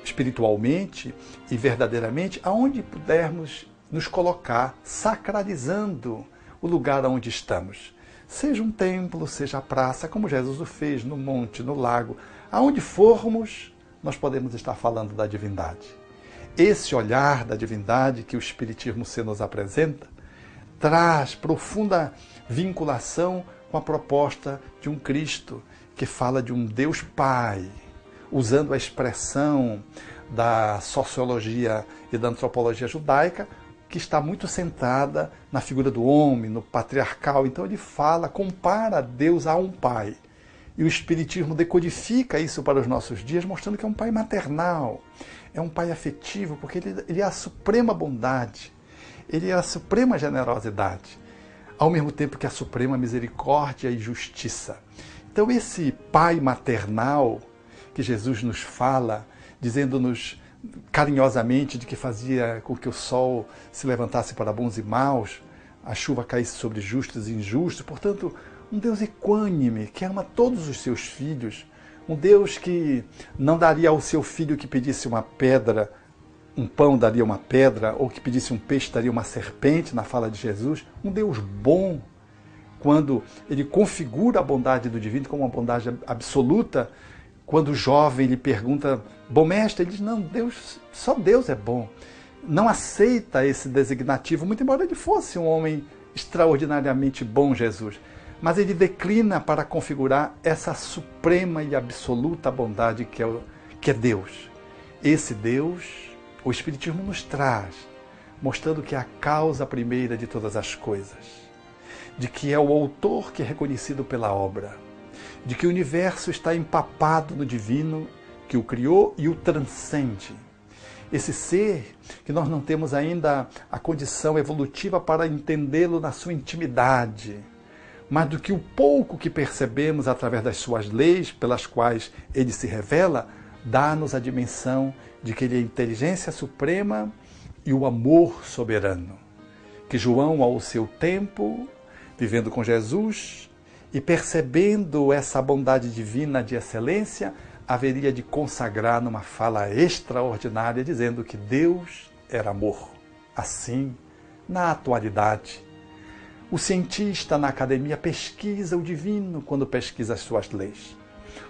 [SPEAKER 7] espiritualmente e verdadeiramente aonde pudermos nos colocar, sacralizando o lugar onde estamos. Seja um templo, seja a praça, como Jesus o fez, no monte, no lago. Aonde formos, nós podemos estar falando da divindade. Esse olhar da divindade que o Espiritismo se nos apresenta traz profunda vinculação com a proposta de um Cristo que fala de um Deus Pai, usando a expressão da sociologia e da antropologia judaica, que está muito centrada na figura do homem, no patriarcal. Então ele fala, compara Deus a um pai. E o Espiritismo decodifica isso para os nossos dias, mostrando que é um pai maternal, é um pai afetivo, porque ele é a suprema bondade, ele é a suprema generosidade, ao mesmo tempo que a suprema misericórdia e justiça. Então esse pai maternal que Jesus nos fala, dizendo-nos carinhosamente de que fazia com que o sol se levantasse para bons e maus, a chuva caísse sobre justos e injustos, portanto, um Deus equânime, que ama todos os seus filhos, um Deus que não daria ao seu filho que pedisse uma pedra, um pão daria uma pedra, ou que pedisse um peixe daria uma serpente, na fala de Jesus, um Deus bom, quando ele configura a bondade do divino como uma bondade absoluta. Quando o jovem lhe pergunta, bom mestre, ele diz, não, Deus, só Deus é bom. Não aceita esse designativo, muito embora ele fosse um homem extraordinariamente bom, Jesus. Mas ele declina para configurar essa suprema e absoluta bondade que é Deus. Esse Deus, o Espiritismo nos traz, mostrando que é a causa primeira de todas as coisas, de que é o autor que é reconhecido pela obra, de que o universo está empapado no divino que o criou e o transcende. Esse ser que nós não temos ainda a condição evolutiva para entendê-lo na sua intimidade, mas do que o pouco que percebemos através das suas leis, pelas quais ele se revela, dá-nos a dimensão de que ele é a inteligência suprema e o amor soberano. Que João, ao seu tempo, vivendo com Jesus, e percebendo essa bondade divina de excelência, haveria de consagrar numa fala extraordinária, dizendo que Deus era amor. Assim, na atualidade, O cientista na academia pesquisa o divino quando pesquisa as suas leis.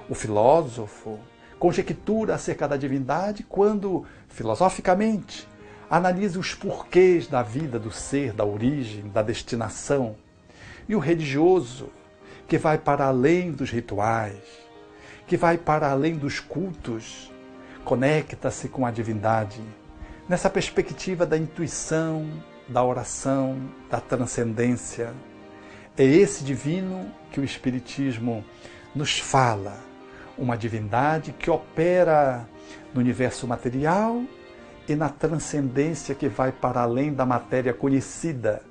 [SPEAKER 7] O filósofo conjectura acerca da divindade quando, filosoficamente, analisa os porquês da vida, do ser, da origem, da destinação. E o religioso, que vai para além dos rituais, que vai para além dos cultos, conecta-se com a divindade, nessa perspectiva da intuição, da oração, da transcendência. É esse divino que o Espiritismo nos fala, uma divindade que opera no universo material e na transcendência que vai para além da matéria conhecida,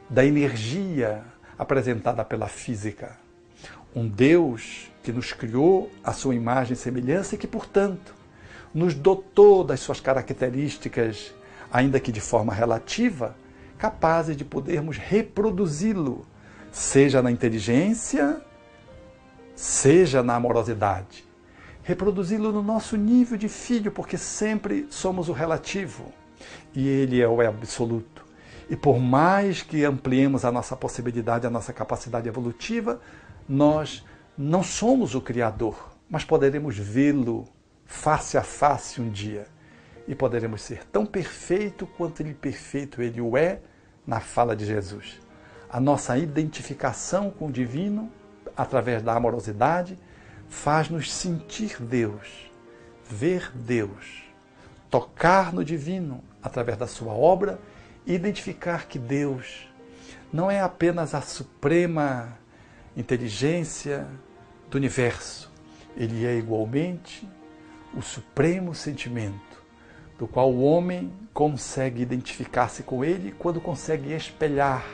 [SPEAKER 7] da energia apresentada pela física. Um Deus que nos criou à sua imagem e semelhança e que, portanto, nos dotou das suas características, ainda que de forma relativa, capazes de podermos reproduzi-lo, seja na inteligência, seja na amorosidade. Reproduzi-lo no nosso nível de filho, porque sempre somos o relativo e ele é o absoluto. E por mais que ampliemos a nossa possibilidade, a nossa capacidade evolutiva, nós não somos o Criador, mas poderemos vê-lo face a face um dia. E poderemos ser tão perfeito quanto perfeito ele o é na fala de Jesus. A nossa identificação com o divino, através da amorosidade, faz-nos sentir Deus, ver Deus, tocar no divino através da sua obra e identificar que Deus não é apenas a suprema inteligência do universo, ele é igualmente o supremo sentimento, do qual o homem consegue identificar-se com ele quando consegue espelhar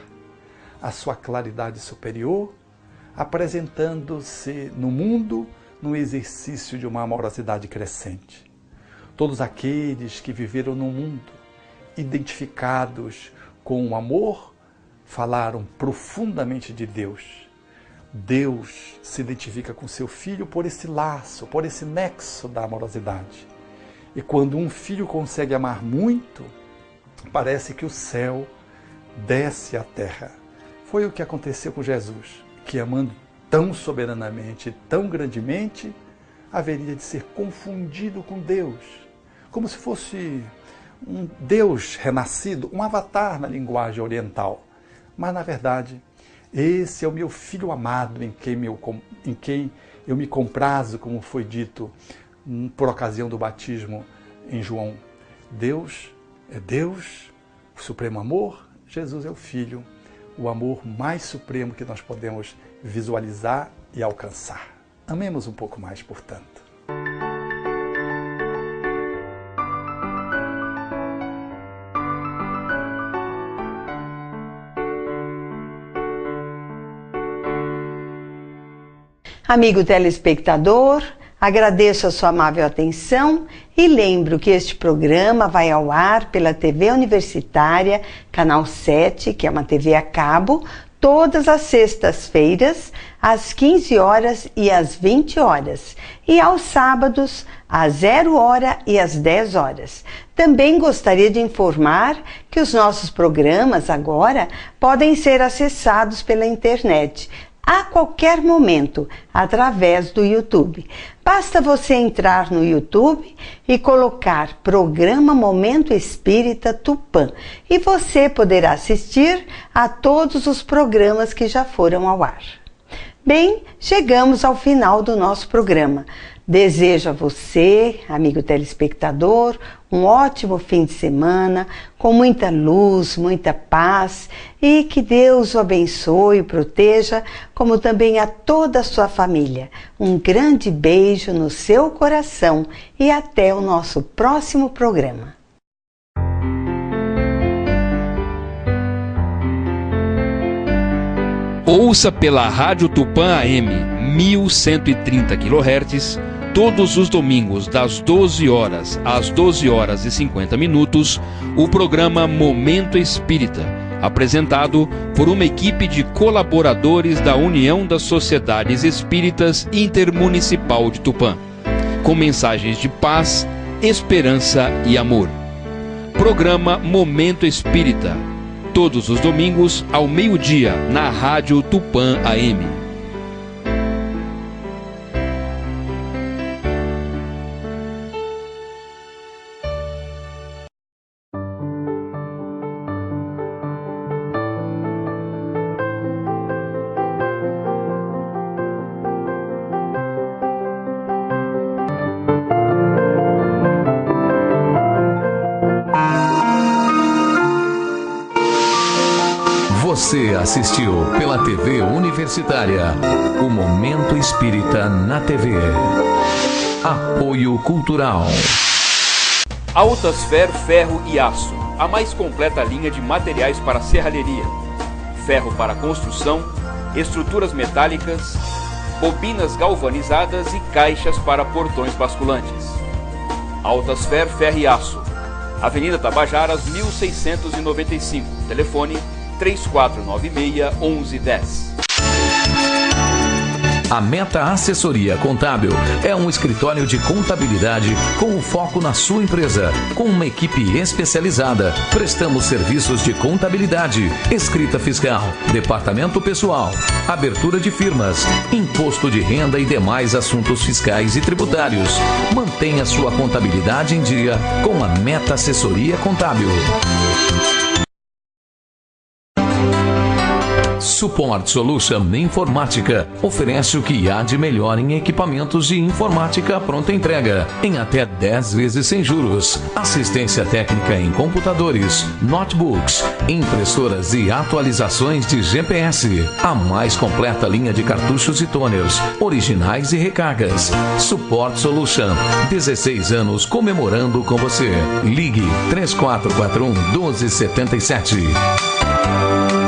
[SPEAKER 7] a sua claridade superior, apresentando-se no mundo no exercício de uma amorosidade crescente. Todos aqueles que viveram no mundo, identificados com o amor, falaram profundamente de Deus. Deus se identifica com seu filho por esse laço, por esse nexo da amorosidade. E quando um filho consegue amar muito, parece que o céu desce à terra. Foi o que aconteceu com Jesus, que amando tão soberanamente, tão grandemente, haveria de ser confundido com Deus, como se fosse um Deus renascido, um avatar na linguagem oriental. Mas, na verdade, esse é o meu filho amado em quem eu me comprazo, como foi dito por ocasião do batismo em João. Deus é Deus, o supremo amor, Jesus é o Filho, o amor mais supremo que nós podemos visualizar e alcançar. Amemos um pouco mais, portanto.
[SPEAKER 3] Amigo telespectador, agradeço a sua amável atenção e lembro que este programa vai ao ar pela TV Universitária, Canal 7, que é uma TV a cabo, todas as sextas-feiras, às 15 horas e às 20 horas, e aos sábados, às 0 hora e às 10 horas. Também gostaria de informar que os nossos programas agora podem ser acessados pela internet, a qualquer momento, através do YouTube. Basta você entrar no YouTube e colocar Programa Momento Espírita Tupã e você poderá assistir a todos os programas que já foram ao ar. Bem, chegamos ao final do nosso programa. Desejo a você, amigo telespectador, um ótimo fim de semana, com muita luz, muita paz e que Deus o abençoe e proteja, como também a toda a sua família. Um grande beijo no seu coração e até o nosso próximo programa.
[SPEAKER 2] Ouça pela Rádio Tupã AM 1130 kHz todos os domingos das 12 horas às 12 horas e 50 minutos o programa Momento Espírita, apresentado por uma equipe de colaboradores da União das Sociedades Espíritas Intermunicipal de Tupã, com mensagens de paz, esperança e amor. Programa Momento Espírita, todos os domingos ao meio-dia na Rádio Tupã AM.
[SPEAKER 1] Você assistiu pela TV Universitária o Momento Espírita na TV. Apoio Cultural.
[SPEAKER 2] Altasfer Ferro e Aço, a mais completa linha de materiais para serralheria. Ferro para construção, estruturas metálicas, bobinas galvanizadas e caixas para portões basculantes. Altasfer Ferro e Aço, Avenida Tabajaras 1695, telefone 3496-1110.
[SPEAKER 1] A Meta Assessoria Contábil é um escritório de contabilidade com o foco na sua empresa, com uma equipe especializada. Prestamos serviços de contabilidade, escrita fiscal, departamento pessoal, abertura de firmas, imposto de renda e demais assuntos fiscais e tributários. Mantenha sua contabilidade em dia com a Meta Assessoria Contábil. Support Solution Informática oferece o que há de melhor em equipamentos de informática pronta entrega, em até 10 vezes sem juros. Assistência técnica em computadores, notebooks, impressoras e atualizações de GPS. A mais completa linha de cartuchos e toners, originais e recargas. Support Solution, 16 anos comemorando com você. Ligue 3441-1277.